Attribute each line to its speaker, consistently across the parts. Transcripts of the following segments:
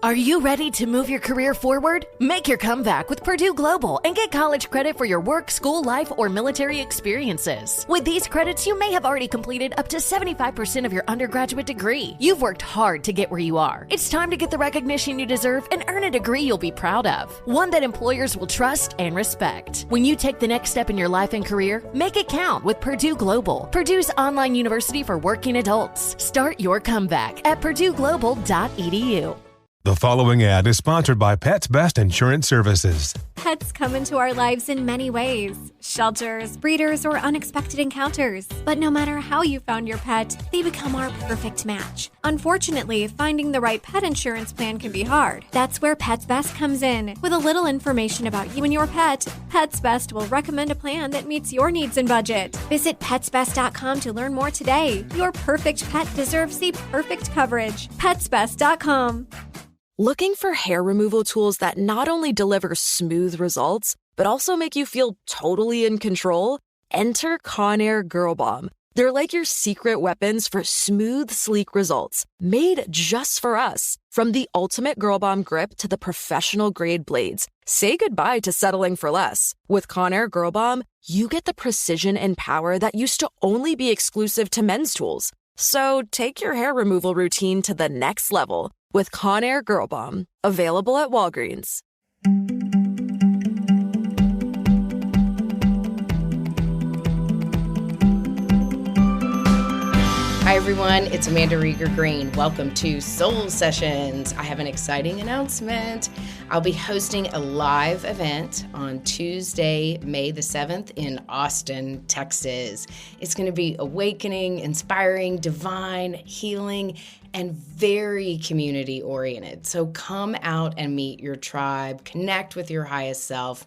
Speaker 1: Are you ready to move your career forward? Make your comeback with Purdue Global and get college credit for your work, school, life, or military experiences. With these credits, you may have already completed up to 75% of your undergraduate degree. You've worked hard to get where you are. It's time to get the recognition you deserve and earn a degree you'll be proud of, one that employers will trust and respect. When you take the next step in your life and career, make it count with Purdue Global, Purdue's online university for working adults. Start your comeback at purdueglobal.edu.
Speaker 2: The following ad is sponsored by Pets Best Insurance Services.
Speaker 3: Pets come into our lives in many ways. Shelters, breeders, or unexpected encounters. But no matter how you found your pet, they become our perfect match. Unfortunately, finding the right pet insurance plan can be hard. That's where Pets Best comes in. With a little information about you and your pet, Pets Best will recommend a plan that meets your needs and budget. Visit petsbest.com to learn more today. Your perfect pet deserves the perfect coverage. Petsbest.com.
Speaker 4: Looking for hair removal tools that not only deliver smooth results, but also make you feel totally in control? Enter Conair Girl Bomb. They're like your secret weapons for smooth, sleek results, made just for us. From the ultimate Girl Bomb grip to the professional grade blades, say goodbye to settling for less. With Conair Girl Bomb, you get the precision and power that used to only be exclusive to men's tools. So take your hair removal routine to the next level with Conair Girl Bomb, available at Walgreens.
Speaker 5: Hi everyone, it's Amanda Rieger Green. Welcome to Soul Sessions. I have an exciting announcement. I'll be hosting a live event on Tuesday, May the 7th in Austin, Texas. It's going to be awakening, inspiring, divine, healing, and very community oriented. So come out and meet your tribe, connect with your highest self.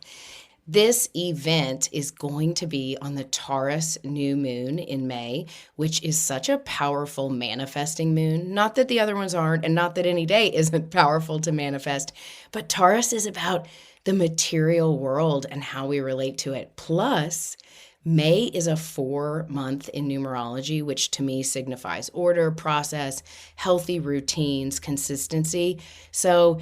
Speaker 5: This event is going to be on the Taurus new moon in May, which is such a powerful manifesting moon. Not that the other ones aren't, and not that any day isn't powerful to manifest, but Taurus is about the material world and how we relate to it. Plus, May is a 4-month in numerology, which to me signifies order, process, healthy routines, consistency. So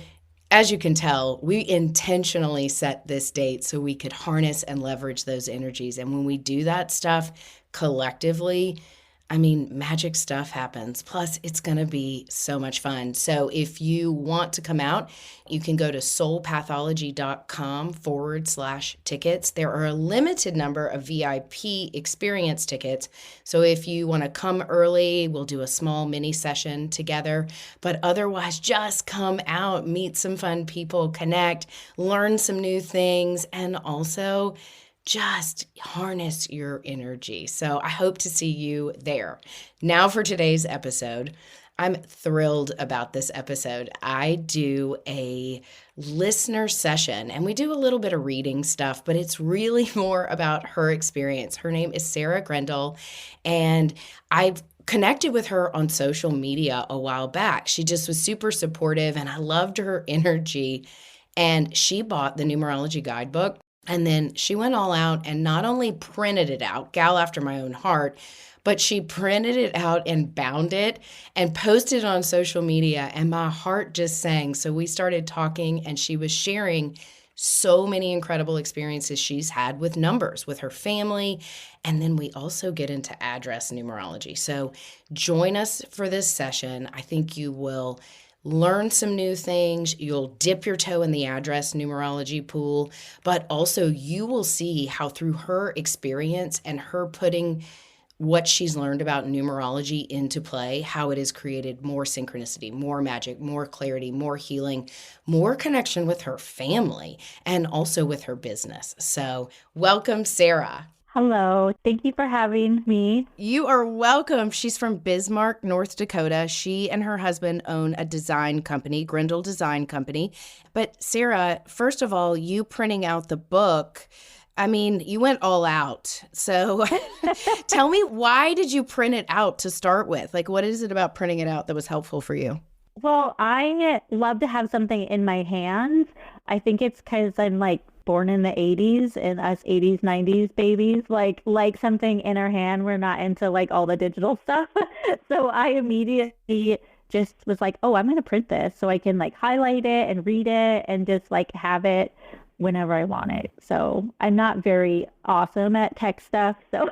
Speaker 5: as you can tell, we intentionally set this date so we could harness and leverage those energies. And when we do that stuff collectively, I mean, magic stuff happens. Plus, it's going to be so much fun. So if you want to come out, you can go to soulpathology.com/tickets. There are a limited number of VIP experience tickets. So if you want to come early, we'll do a small mini session together. But otherwise, just come out, meet some fun people, connect, learn some new things, and also just harness your energy. So I hope to see you there. Now for today's episode. I'm thrilled about this episode. I do a listener session and we do a little bit of reading stuff, but it's really more about her experience. Her name is Sarah Grendel, and I've connected with her on social media a while back. She just was super supportive and I loved her energy. And she bought the Numerology guidebook. And then she went all out and not only printed it out, gal after my own heart, but she printed it out and bound it and posted it on social media. And my heart just sang. So we started talking and she was sharing so many incredible experiences she's had with numbers, with her family. And then we also get into address numerology. So join us for this session. I think you will learn some new things. You'll dip your toe in the address numerology pool, but also you will see how through her experience and her putting what she's learned about numerology into play, how it has created more synchronicity, more magic, more clarity, more healing, more connection with her family, and also with her business. So welcome, Sarah.
Speaker 6: Hello. Thank you for having me.
Speaker 5: You are welcome. She's from Bismarck, North Dakota. She and her husband own a design company, Grendel Design Company. But Sarah, first of all, you printing out the book, I mean, you went all out. So tell me, why did you print it out to start with? Like, what is it about printing it out that was helpful for you?
Speaker 6: Well, I love to have something in my hands. I think it's because I'm born in the 80s and us 80s, 90s babies, like something in our hand. We're not into all the digital stuff. So I immediately just was like, oh, I'm going to print this so I can like highlight it and read it and just like have it whenever I want it. So I'm not very awesome at tech stuff. So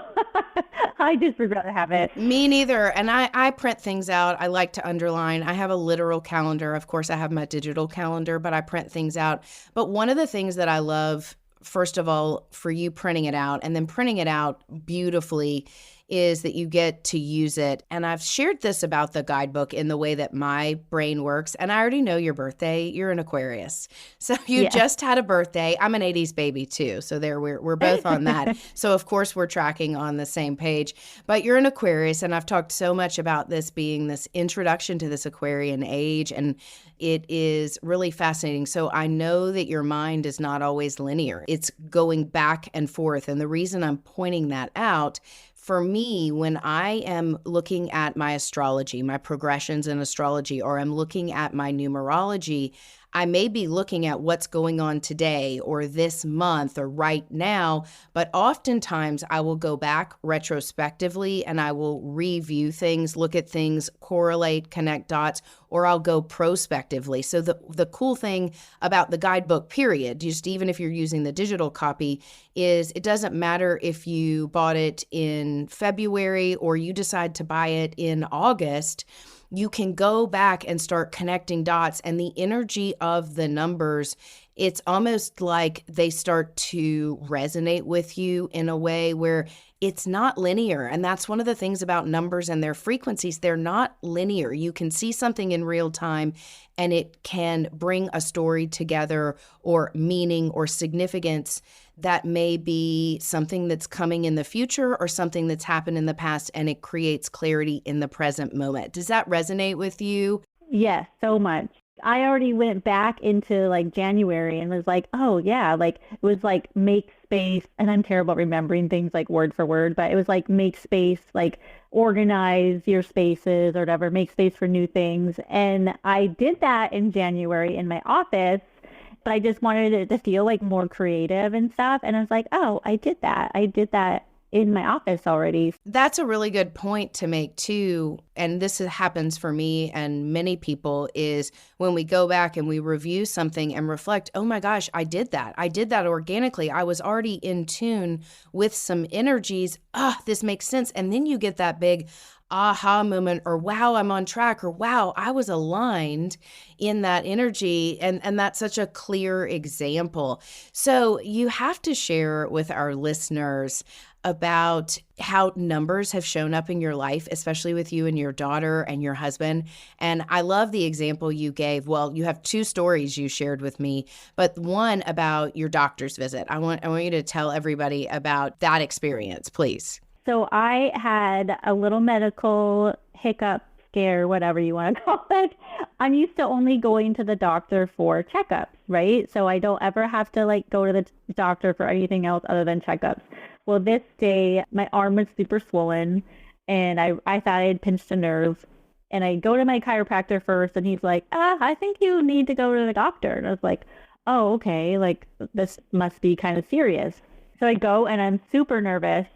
Speaker 6: I just would rather have it.
Speaker 5: Me neither. And I print things out. I like to underline. I have a literal calendar. Of course, I have my digital calendar, but I print things out. But one of the things that I love, first of all, for you printing it out and then printing it out beautifully, is that you get to use it. And I've shared this about the guidebook in the way that my brain works. And I already know your birthday. You're an Aquarius. So you just had a birthday. I'm an 80s baby too. So there we're both on that. So of course we're tracking on the same page. But you're an Aquarius. And I've talked so much about this being this introduction to this Aquarian age. And it is really fascinating. So I know that your mind is not always linear. It's going back and forth. And the reason I'm pointing that out, for me, when I am looking at my astrology, my progressions in astrology, or I'm looking at my numerology, I may be looking at what's going on today or this month or right now, but oftentimes I will go back retrospectively and I will review things, look at things, correlate, connect dots, or I'll go prospectively. So the cool thing about the guidebook period, just even if you're using the digital copy, is it doesn't matter if you bought it in February or you decide to buy it in August. You can go back and start connecting dots, and the energy of the numbers, it's almost like they start to resonate with you in a way where it's not linear. And that's one of the things about numbers and their frequencies. They're not linear. You can see something in real time and it can bring a story together or meaning or significance that may be something that's coming in the future or something that's happened in the past, and it creates clarity in the present moment. Does that resonate with you?
Speaker 6: Yes, so much. I already went back into like January and was like, oh yeah, like it was like make space, and I'm terrible at remembering things like word for word, but it was like make space, like organize your spaces or whatever, make space for new things. And I did that in January in my office, but I just wanted it to feel like more creative and stuff. And I was like, oh, I did that. I did that in my office already.
Speaker 5: That's a really good point to make too. And this happens for me and many people, is when we go back and we review something and reflect, oh my gosh, I did that. I did that organically. I was already in tune with some energies. This makes sense. And then you get that big aha moment, or wow, I'm on track, or wow, I was aligned in that energy. And that's such a clear example. So you have to share with our listeners about how numbers have shown up in your life, especially with you and your daughter and your husband. And I love the example you gave. Well, you have two stories you shared with me, but one about your doctor's visit. I want you to tell everybody about that experience, please.
Speaker 6: So I had a little medical hiccup, scare, whatever you want to call it. I'm used to only going to the doctor for checkups, right? So I don't ever have to like go to the doctor for anything else other than checkups. Well, this day, my arm was super swollen, and I thought I had pinched a nerve. And I go to my chiropractor first, and he's like, I think you need to go to the doctor. And I was like, oh, okay, like this must be kind of serious. So I go, and I'm super nervous,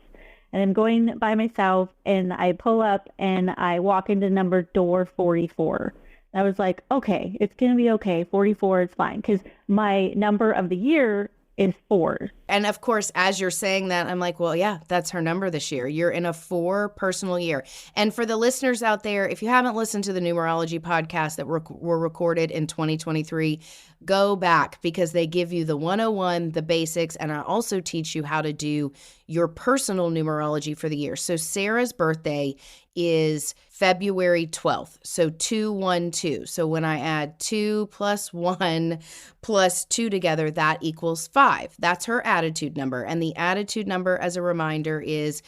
Speaker 6: and I'm going by myself, and I pull up, and I walk into door 44. I was like, okay, it's going to be okay. 44 is fine, because my number of the year is 4.
Speaker 5: And of course, as you're saying that, I'm like, well, yeah, that's her number this year. You're in a 4 personal year. And for the listeners out there, if you haven't listened to the Numerology podcast that were recorded in 2023, go back, because they give you the 101, the basics, and I also teach you how to do your personal numerology for the year. So Sarah's birthday is February 12th. So 212. So when I add 2 plus 1 plus 2 together, that equals 5. That's her attitude number. And the attitude number, as a reminder, is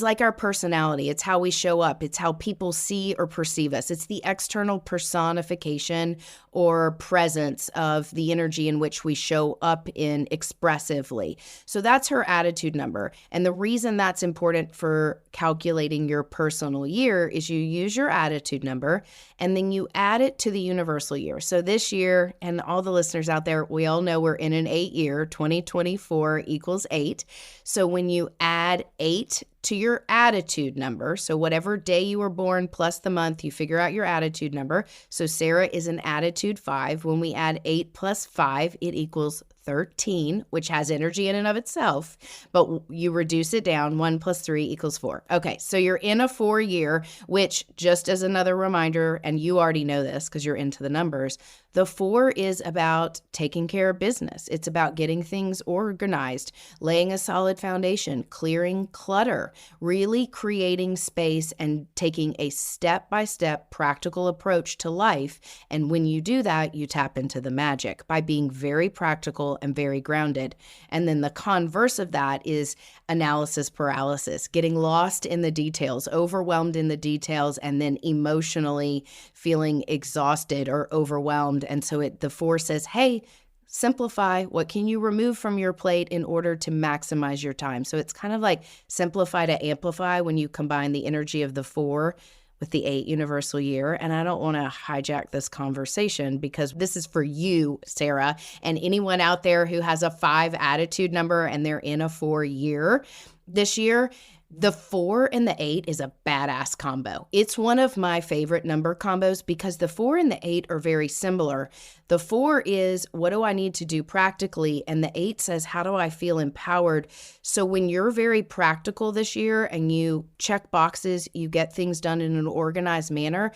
Speaker 5: like our personality. It's how we show up. It's how people see or perceive us. It's the external personification or presence of the energy in which we show up in expressively. So that's her attitude number. And the reason that's important for calculating your personal year is you use your attitude number and then you add it to the universal year. So this year, and all the listeners out there, we all know we're in an 8 year, 2024 equals 8. So when you add 8 to your attitude number. So whatever day you were born plus the month, you figure out your attitude number. So Sarah is an attitude 5. When we add 8 plus 5, it equals 13, which has energy in and of itself, but you reduce it down. 1 plus 3 equals 4. Okay, so you're in a 4 year, which, just as another reminder, and you already know this because you're into the numbers, the 4 is about taking care of business. It's about getting things organized, laying a solid foundation, clearing clutter, really creating space and taking a step-by-step practical approach to life. And when you do that, you tap into the magic by being very practical and very grounded. And then the converse of that is analysis paralysis, getting lost in the details, overwhelmed in the details, and then emotionally feeling exhausted or overwhelmed. And so the 4 says, hey, simplify. What can you remove from your plate in order to maximize your time? So it's kind of like simplify to amplify when you combine the energy of the 4 with the 8 universal year. And I don't want to hijack this conversation because this is for you, Sarah, and anyone out there who has a 5 attitude number and they're in a 4 year this year. The 4 and the 8 is a badass combo. It's one of my favorite number combos because the 4 and the 8 are very similar. The 4 is, what do I need to do practically? And the 8 says, how do I feel empowered? So when you're very practical this year and you check boxes, you get things done in an organized manner,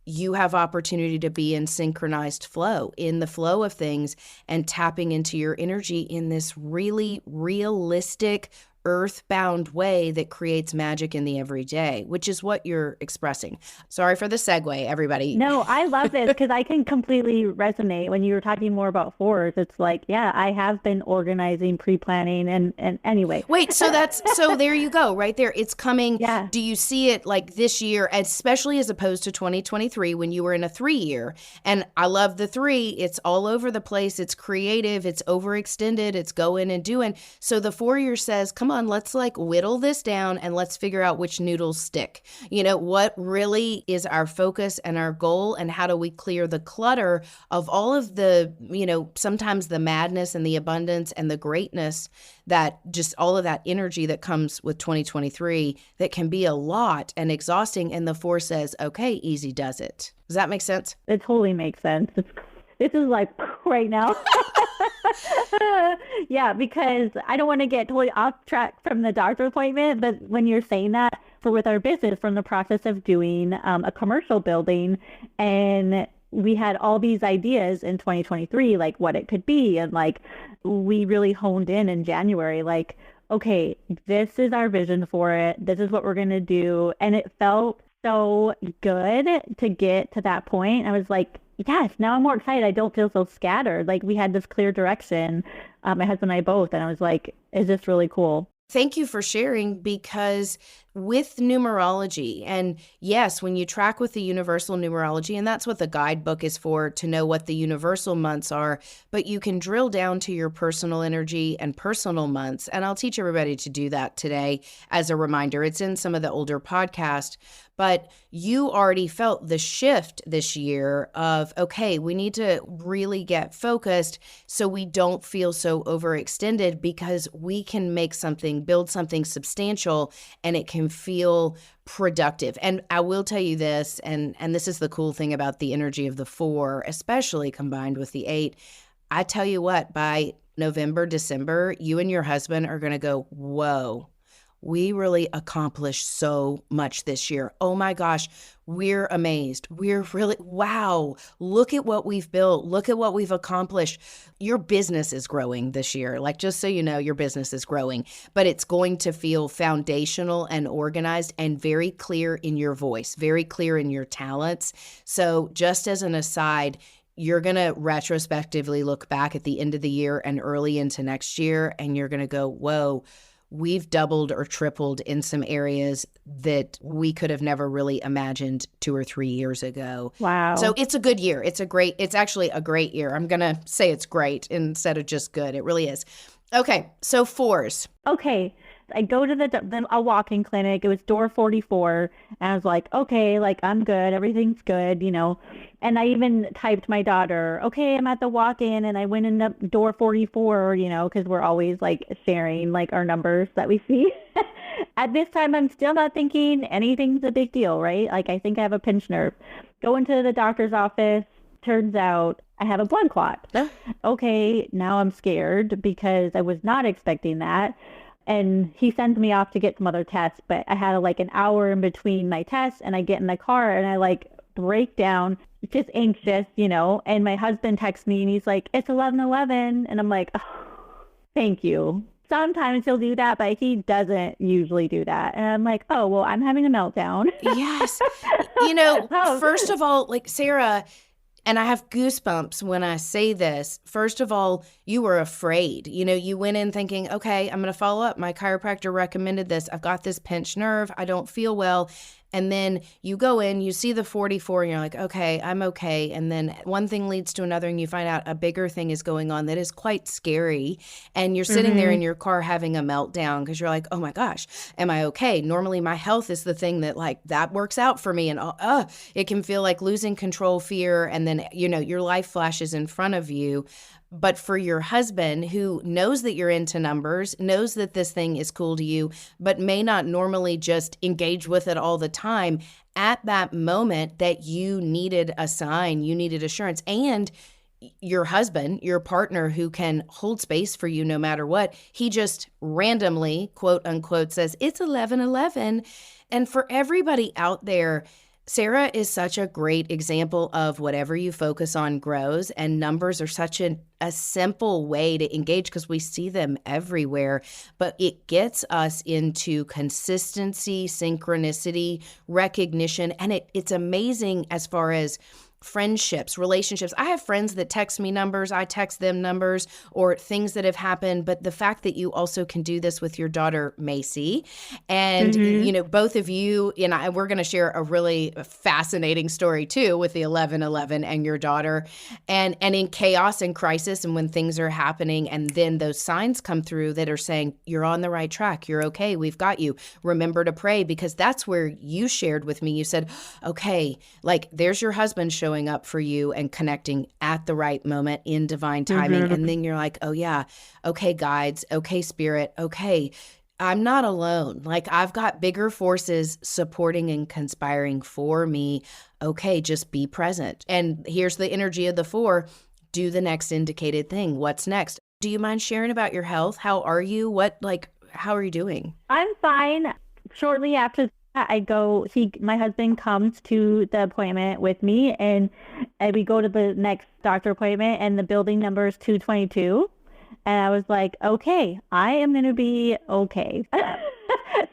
Speaker 5: you have opportunity to be in synchronized flow, in the flow of things, and tapping into your energy in this really realistic, earthbound way that creates magic in the everyday, which is what you're expressing. Sorry for the segue, everybody.
Speaker 6: No, I love this because I can completely resonate when you were talking more about 4s. It's like, yeah, I have been organizing, pre-planning, and anyway.
Speaker 5: Wait, so there you go, right there. It's coming.
Speaker 6: Yeah.
Speaker 5: Do you see it like this year, especially as opposed to 2023 when you were in a 3 year? And I love the 3. It's all over the place. It's creative. It's overextended. It's going and doing. So the 4 year says, come on, let's like whittle this down and let's figure out which noodles stick. You know, what really is our focus and our goal, and how do we clear the clutter of all of the, you know, sometimes the madness and the abundance and the greatness, that just all of that energy that comes with 2023 that can be a lot and exhausting. And the 4 says, okay, easy does it. Does that make sense?
Speaker 6: It totally makes sense. This is like right now. Yeah, because I don't want to get totally off track from the doctor appointment, but when you're saying that, for with our business, from the process of doing a commercial building, and we had all these ideas in 2023, like what it could be, and like we really honed in January, like, okay, this is our vision for it. This is what we're going to do. And it felt so good to get to that point. I was like, yes, now I'm more excited. I don't feel so scattered. Like we had this clear direction, my husband and I both. And I was like, is this really cool?
Speaker 5: Thank you for sharing, because with numerology, and yes, when you track with the universal numerology, and that's what the guidebook is for, to know what the universal months are, but you can drill down to your personal energy and personal months. And I'll teach everybody to do that today as a reminder. It's in some of the older podcasts, but you already felt the shift this year of, okay, we need to really get focused so we don't feel so overextended, because we can make something, build something substantial, and it can feel productive. And I will tell you this, and this is the cool thing about the energy of the 4, especially combined with the 8. I tell you what, by November, December, you and your husband are going to go, whoa, we really accomplished so much this year. Oh my gosh, we're amazed. We're really, wow, look at what we've built. Look at what we've accomplished. Your business is growing this year. Like, just so you know, your business is growing, but it's going to feel foundational and organized and very clear in your voice, very clear in your talents. So just as an aside, you're going to retrospectively look back at the end of the year and early into next year, and you're going to go, whoa, we've doubled or tripled in some areas that we could have never really imagined 2 or 3 years ago.
Speaker 6: Wow.
Speaker 5: So it's a good year. It's actually a great year. I'm going to say it's great instead of just good. It really is. Okay. So 4s.
Speaker 6: Okay. I go to a walk-in clinic. It was door 44. And I was like, okay, like I'm good. Everything's good, you know. And I even typed my daughter, okay, I'm at the walk-in, and I went in the door 44, you know, because we're always like sharing like our numbers that we see. At this time, I'm still not thinking anything's a big deal, right? Like, I think I have a pinched nerve. Go into the doctor's office. Turns out I have a blood clot. Okay, now I'm scared because I was not expecting that. And he sends me off to get some other tests, but I had like an hour in between my tests, and I get in the car and I like break down, just anxious, and my husband texts me and he's like, it's 11:11. And I'm like, oh, thank you. Sometimes he'll do that, but he doesn't usually do that. And I'm like, oh, well, I'm having a meltdown.
Speaker 5: Yes. First of all, like Sarah, and I have goosebumps when I say this. First of all, you were afraid. You went in thinking, okay, I'm going to follow up. My chiropractor recommended this. I've got this pinched nerve. I don't feel well. And then you go in, you see the 44, and you're like, okay, I'm okay. And then one thing leads to another, and you find out a bigger thing is going on that is quite scary. And you're sitting there in your car having a meltdown because you're like, oh my gosh, am I okay? Normally my health is the thing that like that works out for me. And it can feel like losing control, fear. And then, your life flashes in front of you. But for your husband, who knows that you're into numbers, knows that this thing is cool to you, but may not normally just engage with it all the time, at that moment that you needed a sign, you needed assurance, and your husband, your partner who can hold space for you no matter what, he just randomly, quote unquote, says, it's 11:11. And for everybody out there, Sarah is such a great example of whatever you focus on grows, and numbers are such a simple way to engage because we see them everywhere, but it gets us into consistency, synchronicity, recognition, and it's amazing as far as friendships, relationships. I have friends that text me numbers, I text them numbers, or things that have happened. But the fact that you also can do this with your daughter, Macy, and, both of you, and we're going to share a really fascinating story too with the 11:11 and your daughter, and in chaos and crisis, and when things are happening, and then those signs come through that are saying, you're on the right track, you're okay, we've got you. Remember to pray, because that's where you shared with me. You said, okay, like there's your husband showing up for you and connecting at the right moment in divine timing. And then you're like, oh yeah, okay, guides, okay, spirit, okay, I'm not alone. Like I've got bigger forces supporting and conspiring for me. Okay, just be present. And here's the energy of the 4. Do the next indicated thing. What's next? Do you mind sharing about your health? How are you? How are you doing?
Speaker 6: I'm fine. Shortly after my husband comes to the appointment with me, and we go to the next doctor appointment, and the building number is 222. And I was like, okay, I am going to be okay.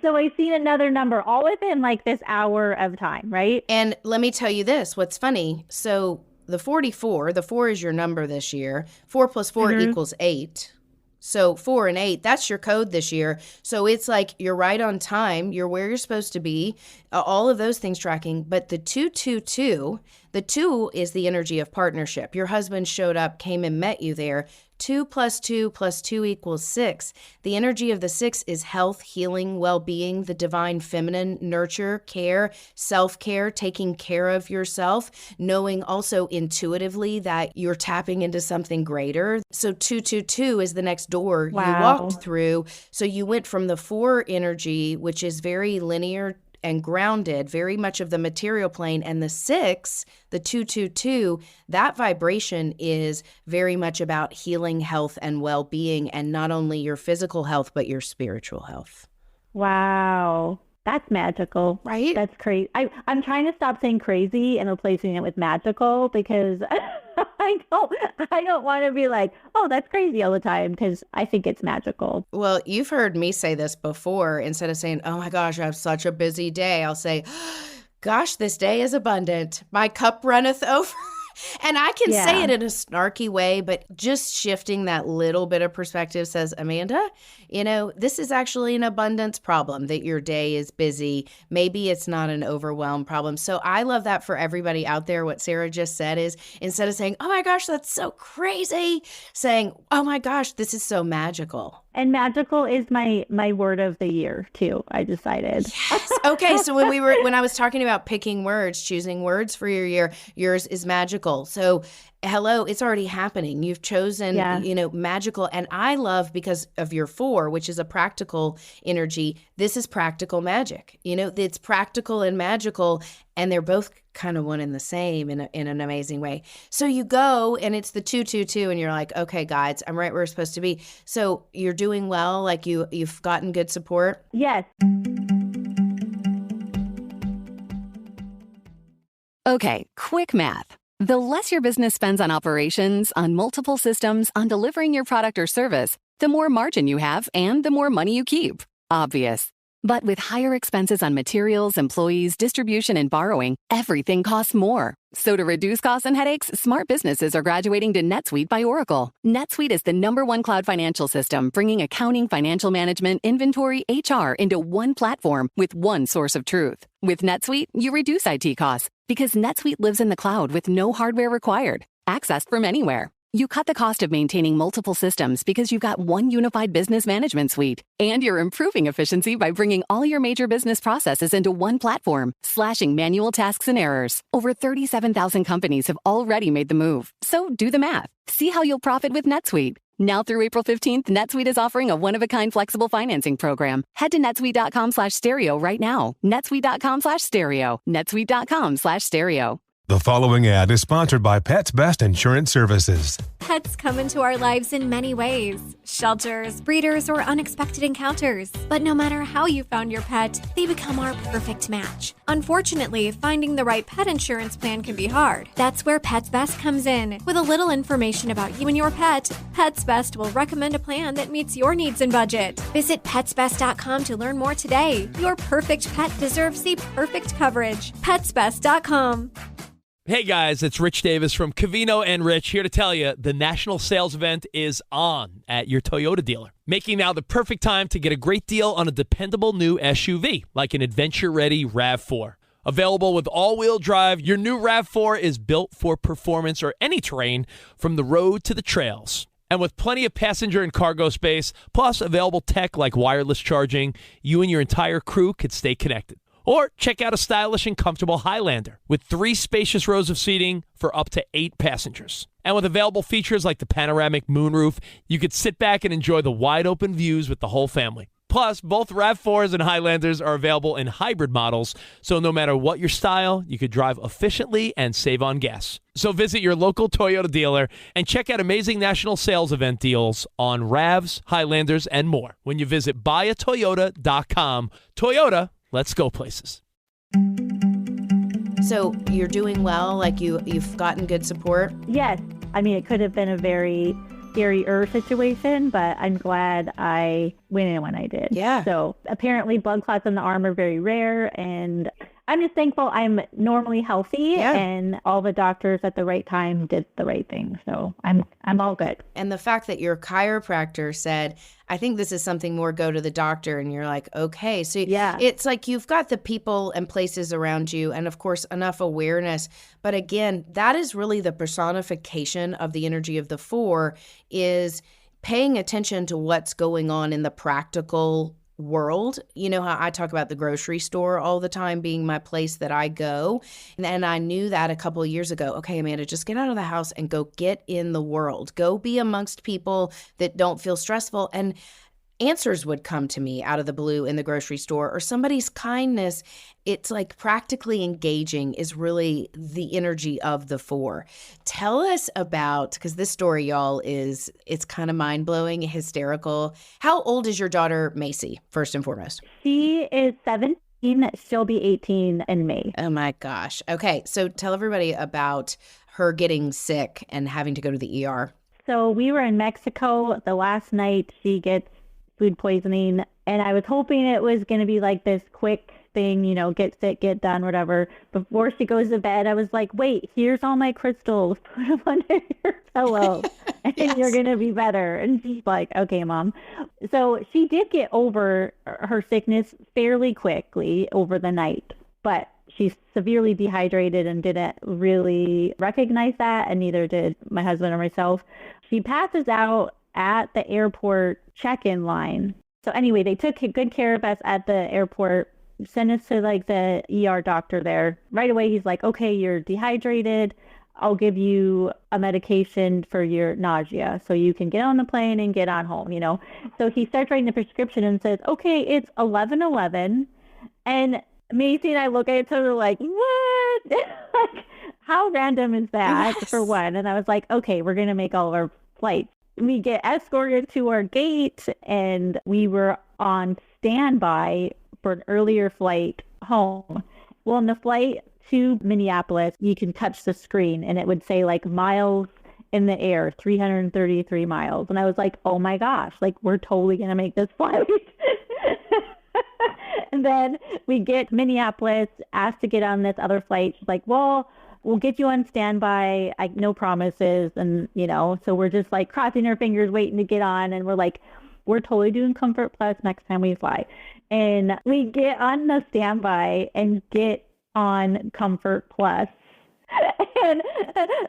Speaker 6: So I seen another number all within like this hour of time, right?
Speaker 5: And let me tell you this, what's funny. So the 44, the 4 is your number this year. 4 plus 4 equals 8. So 4 and 8, that's your code this year. So it's like you're right on time. You're where you're supposed to be. All of those things tracking. But the 222, the 2 is the energy of partnership. Your husband showed up, came and met you there. 2 plus 2 plus 2 equals 6. The energy of the 6 is health, healing, well-being, the divine feminine, nurture, care, self-care, taking care of yourself, knowing also intuitively that you're tapping into something greater. So 222 is the next door you walked through. So you went from the 4 energy, which is very linear and grounded, very much of the material plane, and the 6, the 222, that vibration is very much about healing, health, and well-being, and not only your physical health, but your spiritual health.
Speaker 6: Wow. That's magical.
Speaker 5: Right?
Speaker 6: That's crazy. I'm trying to stop saying crazy and replacing it with magical, because I don't want to be like, oh, that's crazy all the time, because I think it's magical.
Speaker 5: Well, you've heard me say this before. Instead of saying, oh my gosh, I have such a busy day, I'll say, gosh, this day is abundant. My cup runneth over. And I can say it in a snarky way, but just shifting that little bit of perspective says, Amanda, this is actually an abundance problem, that your day is busy. Maybe it's not an overwhelmed problem. So I love that for everybody out there. What Sarah just said is, instead of saying, oh my gosh, that's so crazy, saying, oh my gosh, this is so magical.
Speaker 6: And magical is my word of the year too. I decided.
Speaker 5: Yes. Okay, so when I was talking about picking words, choosing words for your year, yours is magical. So hello, it's already happening. You've chosen, magical. And I love, because of your 4, which is a practical energy, this is practical magic. It's practical and magical, and they're both kind of one and the same in an amazing way. So you go, and it's the 222, and you're like, okay, guides, I'm right where we're supposed to be. So you're doing well, like you've gotten good support?
Speaker 6: Yes.
Speaker 7: Okay, quick math. The less your business spends on operations, on multiple systems, on delivering your product or service, the more margin you have and the more money you keep. Obvious. But with higher expenses on materials, employees, distribution, and borrowing, everything costs more. So to reduce costs and headaches, smart businesses are graduating to NetSuite by Oracle. NetSuite is the #1 cloud financial system, bringing accounting, financial management, inventory, HR into one platform with one source of truth. With NetSuite, you reduce IT costs because NetSuite lives in the cloud with no hardware required, accessed from anywhere. You cut the cost of maintaining multiple systems because you've got one unified business management suite. And you're improving efficiency by bringing all your major business processes into one platform, slashing manual tasks and errors. Over 37,000 companies have already made the move. So do the math. See how you'll profit with NetSuite. Now through April 15th, NetSuite is offering a one-of-a-kind flexible financing program. Head to netsuite.com/stereo right now. netsuite.com/stereo. netsuite.com/stereo.
Speaker 2: The following ad is sponsored by Pets Best Insurance Services.
Speaker 3: Pets come into our lives in many ways. Shelters, breeders, or unexpected encounters. But no matter how you found your pet, they become our perfect match. Unfortunately, finding the right pet insurance plan can be hard. That's where Pets Best comes in. With a little information about you and your pet, Pets Best will recommend a plan that meets your needs and budget. Visit petsbest.com to learn more today. Your perfect pet deserves the perfect coverage. petsbest.com.
Speaker 8: Hey guys, it's Rich Davis from Covino and Rich here to tell you the national sales event is on at your Toyota dealer, making now the perfect time to get a great deal on a dependable new SUV like an adventure-ready RAV4. Available with all-wheel drive, your new RAV4 is built for performance or any terrain from the road to the trails. And with plenty of passenger and cargo space, plus available tech like wireless charging, you and your entire crew could stay connected. Or check out a stylish and comfortable Highlander with 3 spacious rows of seating for up to 8 passengers. And with available features like the panoramic moonroof, you could sit back and enjoy the wide open views with the whole family. Plus, both RAV4s and Highlanders are available in hybrid models, so no matter what your style, you could drive efficiently and save on gas. So visit your local Toyota dealer and check out amazing national sales event deals on RAVs, Highlanders, and more when you visit buyatoyota.com. Toyota, let's go places.
Speaker 5: So you're doing well, like you've gotten good support?
Speaker 6: Yes. I mean, it could have been a very scary situation, but I'm glad I went in when I did.
Speaker 5: Yeah.
Speaker 6: So apparently blood clots in the arm are very rare, and I'm just thankful I'm normally healthy, and all the doctors at the right time did the right thing. So I'm all good.
Speaker 5: And the fact that your chiropractor said, I think this is something more, go to the doctor, and you're like, okay. So it's like you've got the people and places around you, and of course enough awareness. But again, that is really the personification of the energy of the 4, is paying attention to what's going on in the practical world. You know how I talk about the grocery store all the time being my place that I go. And I knew that a couple of years ago. Okay, Amanda, just get out of the house and go get in the world. Go be amongst people that don't feel stressful. And answers would come to me out of the blue in the grocery store, or somebody's kindness. It's like practically engaging is really the energy of the 4. Tell us about, because this story, y'all, it's kind of mind-blowing, hysterical. How old is your daughter, Macy, first and foremost?
Speaker 6: She is 17. She'll be 18 in May.
Speaker 5: Oh my gosh. Okay, so tell everybody about her getting sick and having to go to the ER.
Speaker 6: So we were in Mexico. The last night she gets food poisoning, and I was hoping it was going to be like this quick thing, get sick, get done, whatever. Before she goes to bed, I was like, wait, here's all my crystals, put them under your pillow and you're going to be better. And she's like, okay, Mom. So she did get over her sickness fairly quickly over the night, but she's severely dehydrated and didn't really recognize that, and neither did my husband or myself. She passes out at the airport check-in line. So anyway, they took good care of us at the airport, sent us to like the ER doctor there. Right away, he's like, okay, you're dehydrated. I'll give you a medication for your nausea so you can get on the plane and get on home, So he starts writing the prescription and says, okay, it's 11:11. And Macy and I look at each other like, what? Like, how random is that, for one? And I was like, okay, we're going to make all of our flights. We get escorted to our gate, and we were on standby for an earlier flight home. Well, in the flight to Minneapolis, you can touch the screen and it would say like miles in the air, 333 miles. And I was like, oh my gosh, like we're totally going to make this flight. And then we get Minneapolis, asked to get on this other flight. She's like, well, we'll get you on standby. No promises. And, so we're just like crossing our fingers, waiting to get on. And we're like, we're totally doing Comfort Plus next time we fly. And we get on the standby and get on Comfort Plus. And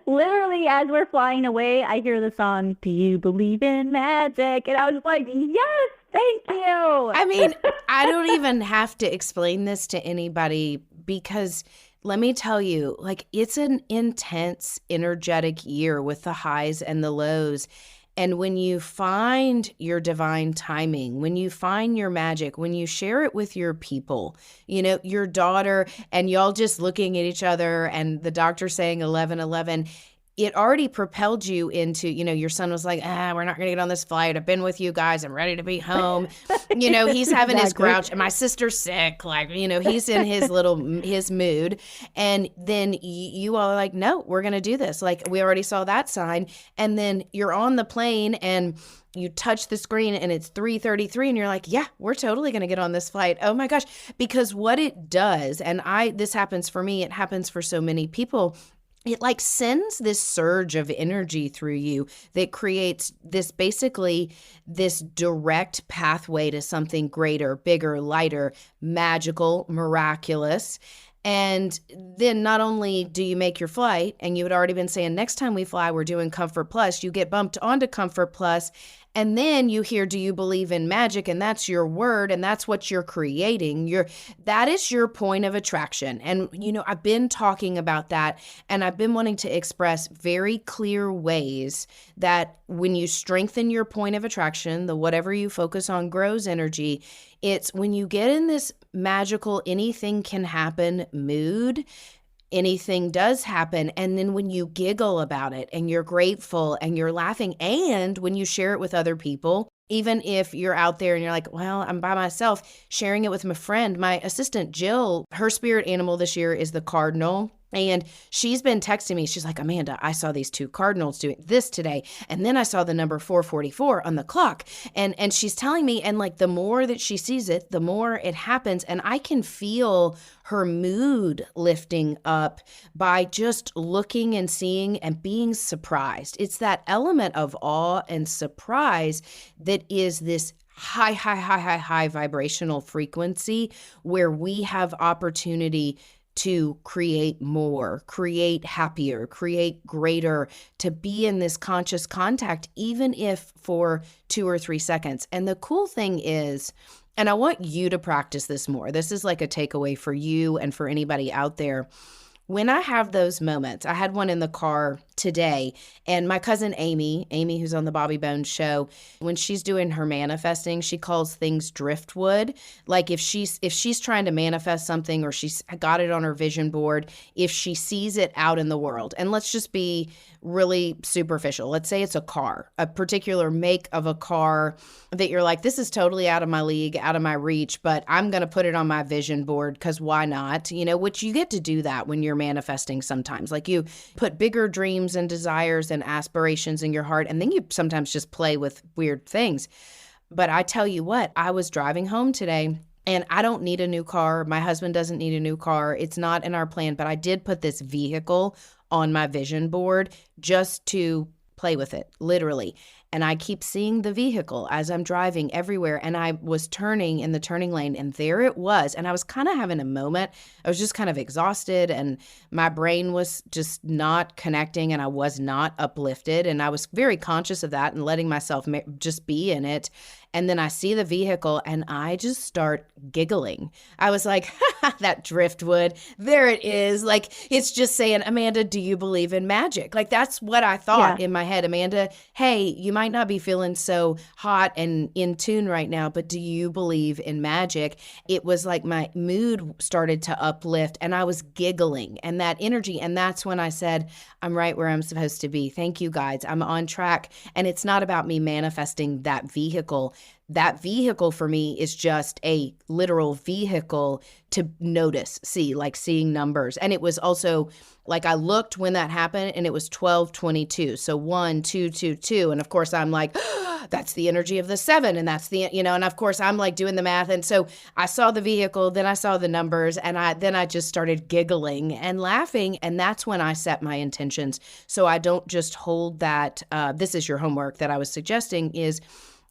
Speaker 6: literally as we're flying away, I hear the song, "Do You Believe in Magic?" And I was like, yes, thank you.
Speaker 5: I mean, I don't even have to explain this to anybody, because let me tell you, like, it's an intense, energetic year with the highs and the lows. And when you find your divine timing, when you find your magic, when you share it with your people, your daughter, and y'all just looking at each other and the doctor saying 11:11, it already propelled you into, your son was like, we're not going to get on this flight. I've been with you guys. I'm ready to be home. He's having his grouch, and my sister's sick. Like, he's in his mood. And then you all are like, no, we're going to do this. Like, we already saw that sign. And then you're on the plane and you touch the screen and it's 3:33 and you're like, yeah, we're totally going to get on this flight. Oh my gosh. Because what it does, and this happens for me, it happens for so many people, it like sends this surge of energy through you that creates this direct pathway to something greater, bigger, lighter, magical, miraculous. And then not only do you make your flight, and you had already been saying next time we fly, we're doing Comfort Plus, you get bumped onto Comfort Plus. And then you hear, "Do you believe in magic?" And that's your word, and that's what you're creating. That is your point of attraction. And, I've been talking about that, and I've been wanting to express very clear ways that when you strengthen your point of attraction, the whatever you focus on grows energy. It's when you get in this magical anything can happen mood, anything does happen. And then when you giggle about it and you're grateful and you're laughing, and when you share it with other people, even if you're out there and you're like, well, I'm by myself, sharing it with my friend, my assistant, Jill, her spirit animal this year is the cardinal. And she's been texting me. She's like, Amanda, I saw these two cardinals doing this today. And then I saw the number 444 on the clock. And she's telling me, and like the more that she sees it, the more it happens. And I can feel her mood lifting up by just looking and seeing and being surprised. It's that element of awe and surprise that is this high vibrational frequency where we have opportunity to create more, create happier, create greater, to be in this conscious contact, even if for 2 or 3 seconds. And the cool thing is, and I want you to practice this more, this is like a takeaway for you and for anybody out there. When I have those moments, I had one in the car today, and my cousin Amy, who's on the Bobby Bones show, when she's doing her manifesting, she calls things driftwood. Like if she's trying to manifest something, or she's got it on her vision board, if she sees it out in the world, and let's just be really superficial. Let's say it's a car, a particular make of a car that you're like, this is totally out of my league, out of my reach, but I'm going to put it on my vision board because why not? Which you get to do that when you're manifesting sometimes. Like you put bigger dreams and desires and aspirations in your heart, and then you sometimes just play with weird things. But I tell you what, I was driving home today, and I don't need a new car. My husband doesn't need a new car. It's not in our plan, but I did put this vehicle on my vision board just to play with it, literally. and I keep seeing the vehicle as I'm driving everywhere. And I was turning in the turning lane, and there it was. And I was kind of having a moment. I was just kind of exhausted, and my brain was just not connecting, and I was not uplifted. And I was very conscious of that and letting myself just be in it. And then I see the vehicle and I just start giggling. I was like, that driftwood, there it is. Like, it's just saying, Amanda, do you believe in magic? Like, that's what I thought in my head. Amanda, hey, you might not be feeling so hot and in tune right now, but do you believe in magic? It was like my mood started to uplift and I was giggling and that energy. And that's when I said, I'm right where I'm supposed to be. Thank you, guys. I'm on track. And it's not about me manifesting that vehicle. That vehicle for me is just a literal vehicle to notice, see, like seeing numbers. And it was also like I looked when that happened and it was 12:22. So 1, 2, 2, 2. And of course I'm like, that's the energy of the 7. And that's the, and of course I'm like doing the math. And so I saw the vehicle, then I saw the numbers, and then I just started giggling and laughing. And that's when I set my intentions. So I don't just hold that, this is your homework that I was suggesting is,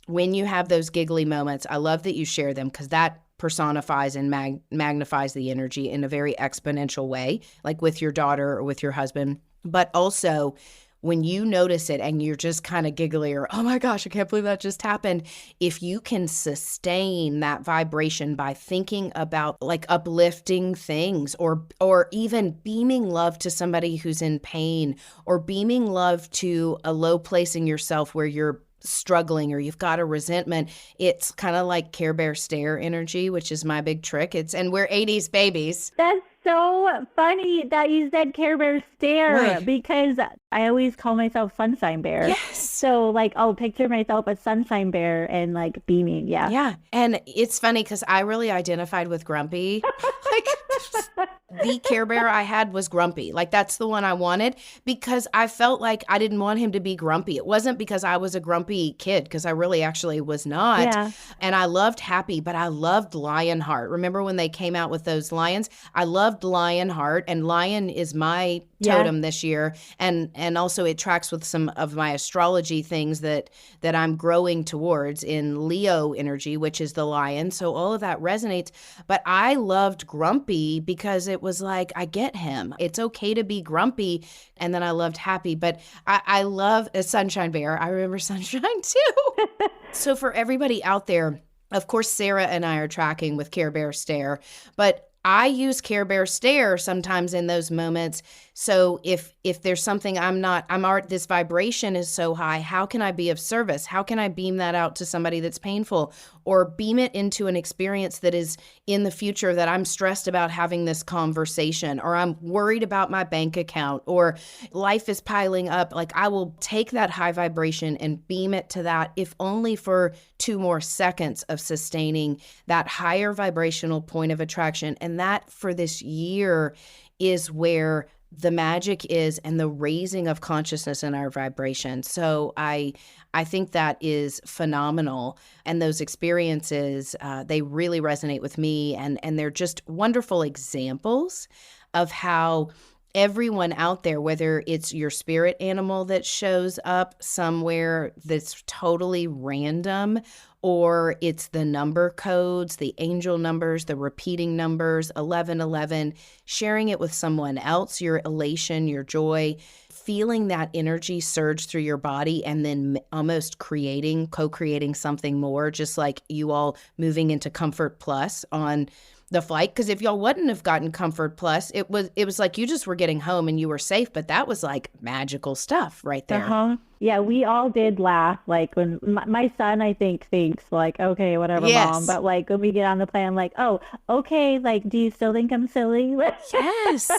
Speaker 5: when you have those giggly moments, I love that you share them because that personifies and magnifies the energy in a very exponential way, like with your daughter or with your husband. But also, when you notice it and you're just kind of giggly or, oh my gosh, I can't believe that just happened. If you can sustain that vibration by thinking about like uplifting things or even beaming love to somebody who's in pain or beaming love to a low place in yourself where you're struggling or you've got a resentment, it's kind of like Care Bear stare energy, which is my big trick. And we're 80s babies.
Speaker 6: That's so funny that you said Care Bear stare because I always call myself Sunshine Bear.
Speaker 5: Yes.
Speaker 6: So like I'll picture myself as Sunshine Bear and like beaming. Yeah.
Speaker 5: Yeah. And it's funny because I really identified with Grumpy. Like the Care Bear I had was Grumpy. Like that's the one I wanted because I felt like I didn't want him to be grumpy. It wasn't because I was a grumpy kid because I really actually was not.
Speaker 6: Yeah.
Speaker 5: And I loved Happy, but I loved Lionheart. Remember when they came out with those lions? I loved Lionheart, and Lion is my totem this year. And also it tracks with some of my astrology things that I'm growing towards in Leo energy, which is the lion. So all of that resonates. But I loved Grumpy because it was like, I get him. It's okay to be grumpy. And then I loved Happy. But I love a Sunshine Bear. I remember Sunshine too. So for everybody out there, of course, Sarah and I are tracking with Care Bear Stare, but I use Care Bear Stare sometimes in those moments. So if there's something this vibration is so high, how can I be of service? How can I beam that out to somebody that's painful or beam it into an experience that is in the future that I'm stressed about having this conversation or I'm worried about my bank account or life is piling up? Like I will take that high vibration and beam it to that, if only for 2 more seconds of sustaining that higher vibrational point of attraction. And that for this year is where the magic is and the raising of consciousness in our vibration. So I think that is phenomenal. And those experiences, they really resonate with me. And they're just wonderful examples of how everyone out there, whether it's your spirit animal that shows up somewhere that's totally random, or it's the number codes, the angel numbers, the repeating numbers, 1111, sharing it with someone else, your elation, your joy, feeling that energy surge through your body and then almost co-creating something more, just like you all moving into Comfort Plus on the flight. Because if y'all wouldn't have gotten Comfort Plus, it was like you just were getting home and you were safe, but that was like magical stuff right there.
Speaker 6: Uh-huh. Yeah, we all did laugh. Like when my son, I think, thinks like, okay, whatever, Mom. But like when we get on the plane, I'm like, oh, okay. Like, do you still think I'm silly?
Speaker 5: Yes.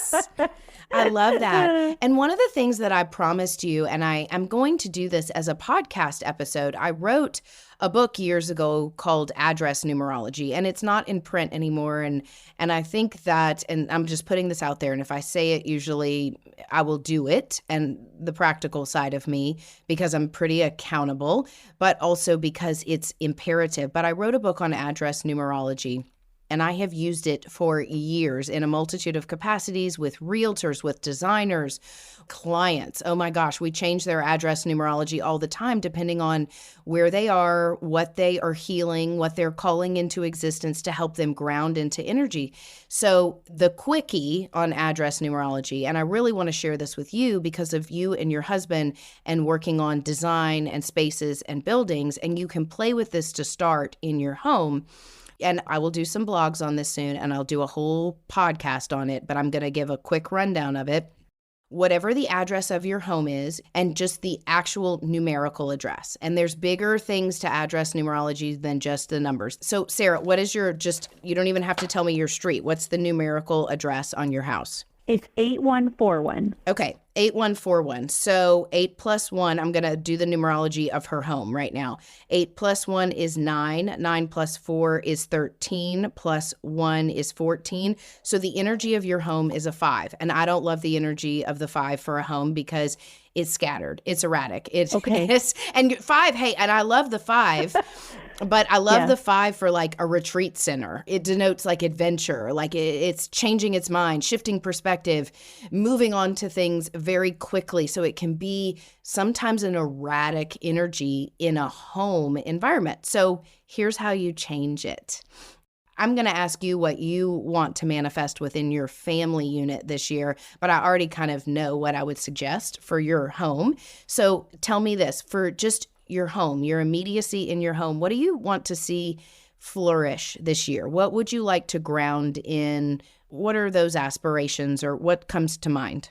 Speaker 5: I love that. And one of the things that I promised you, and I'm going to do this as a podcast episode, I wrote a book years ago called Address Numerology, and it's not in print anymore. And I think that, and I'm just putting this out there, and if I say it, usually I will do it, and the practical side of me, because I'm pretty accountable, but also because it's imperative. But I wrote a book on Address Numerology. and I have used it for years in a multitude of capacities with realtors, with designers, clients. Oh my gosh, we change their address numerology all the time depending on where they are, what they are healing, what they're calling into existence to help them ground into energy. So the quickie on address numerology, and I really want to share this with you because of you and your husband and working on design and spaces and buildings, and you can play with this to start in your home. And I will do some blogs on this soon, and I'll do a whole podcast on it, but I'm going to give a quick rundown of it. Whatever the address of your home is, and just the actual numerical address. And there's bigger things to address numerology than just the numbers. So Sarah, what is you don't even have to tell me your street. What's the numerical address on your house?
Speaker 6: It's 8141.
Speaker 5: Okay, 8141. So 8 plus 1, I'm going to do the numerology of her home right now. 8 plus 1 is 9. 9 plus 4 is 13. Plus 1 is 14. So the energy of your home is a 5. And I don't love the energy of the 5 for a home because it's scattered. It's erratic. It's
Speaker 6: okay.
Speaker 5: And 5, hey, and I love the 5. But I love the 5 for like a retreat center. It denotes like adventure, like it's changing its mind, shifting perspective, moving on to things very quickly. So it can be sometimes an erratic energy in a home environment. So here's how you change it. I'm going to ask you what you want to manifest within your family unit this year, but I already kind of know what I would suggest for your home. So tell me this, for just your home, your immediacy in your home, what do you want to see flourish this year? What would you like to ground in? What are those aspirations, or what comes to mind?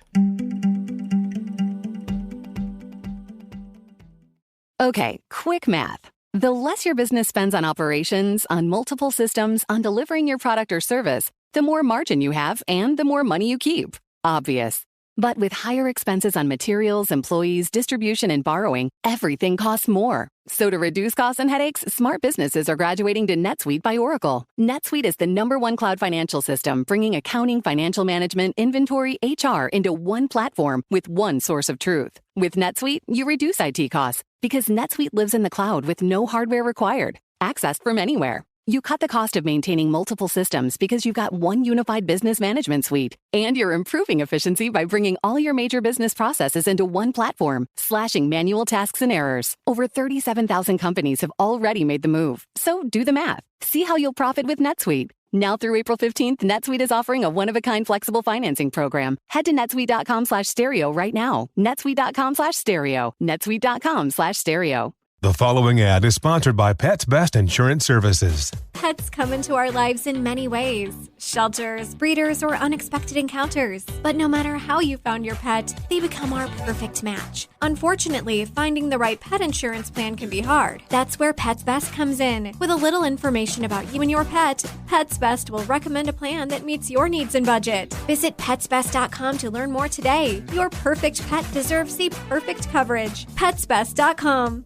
Speaker 7: Okay, quick math. The less your business spends on operations, on multiple systems, on delivering your product or service, the more margin you have and the more money you keep. Obvious. But with higher expenses on materials, employees, distribution, and borrowing, everything costs more. So to reduce costs and headaches, smart businesses are graduating to NetSuite by Oracle. NetSuite is the #1 cloud financial system, bringing accounting, financial management, inventory, HR into one platform with one source of truth. With NetSuite, you reduce IT costs because NetSuite lives in the cloud with no hardware required, accessed from anywhere. You cut the cost of maintaining multiple systems because you've got one unified business management suite. And you're improving efficiency by bringing all your major business processes into one platform, slashing manual tasks and errors. Over 37,000 companies have already made the move. So do the math. See how you'll profit with NetSuite. Now through April 15th, NetSuite is offering a one-of-a-kind flexible financing program. Head to netsuite.com/stereo right now. netsuite.com/stereo. netsuite.com/stereo.
Speaker 2: The following ad is sponsored by Pets Best Insurance Services.
Speaker 3: Pets come into our lives in many ways. Shelters, breeders, or unexpected encounters. But no matter how you found your pet, they become our perfect match. Unfortunately, finding the right pet insurance plan can be hard. That's where Pets Best comes in. With a little information about you and your pet, Pets Best will recommend a plan that meets your needs and budget. Visit petsbest.com to learn more today. Your perfect pet deserves the perfect coverage. petsbest.com.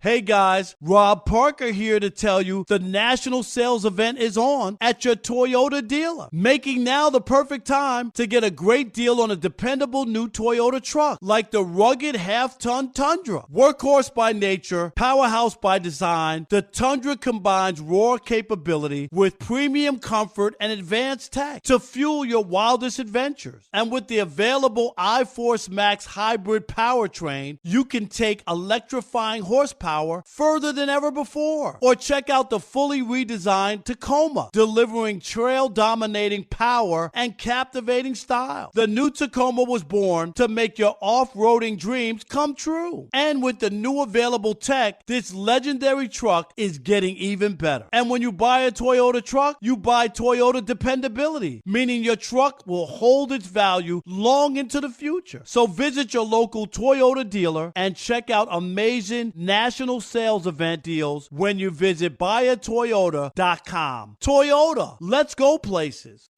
Speaker 9: Hey guys, Rob Parker here to tell you the national sales event is on at your Toyota dealer, making now the perfect time to get a great deal on a dependable new Toyota truck like the rugged half-ton Tundra. Workhorse by nature, powerhouse by design, the Tundra combines raw capability with premium comfort and advanced tech to fuel your wildest adventures. And with the available iForce Max hybrid powertrain, you can take electrifying horsepower further than ever before. Or check out the fully redesigned Tacoma, delivering trail-dominating power and captivating style. The new Tacoma was born to make your off-roading dreams come true. And with the new available tech, this legendary truck is getting even better. And when you buy a Toyota truck, you buy Toyota dependability, meaning your truck will hold its value long into the future. So visit your local Toyota dealer and check out amazing national sales event deals when you visit buyatoyota.com. Toyota, let's go places.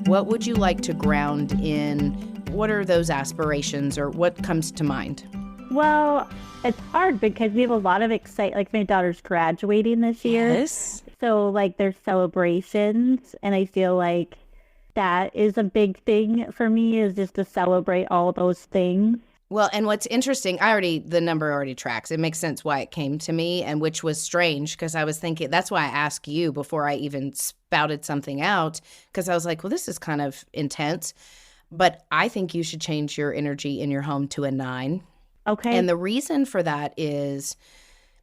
Speaker 5: What would you like to ground in? What are those aspirations, or what comes to mind?
Speaker 6: Well, it's hard because we have a lot of like my daughter's graduating this year.
Speaker 5: Yes.
Speaker 6: So like there's celebrations, and I feel like that is a big thing for me, is just to celebrate all those things.
Speaker 5: Well, and what's interesting, the number already tracks. It makes sense why it came to me, and which was strange because I was thinking, that's why I asked you before I even spouted something out, because I was like, well, this is kind of intense. But I think you should change your energy in your home to a 9.
Speaker 6: Okay.
Speaker 5: And the reason for that is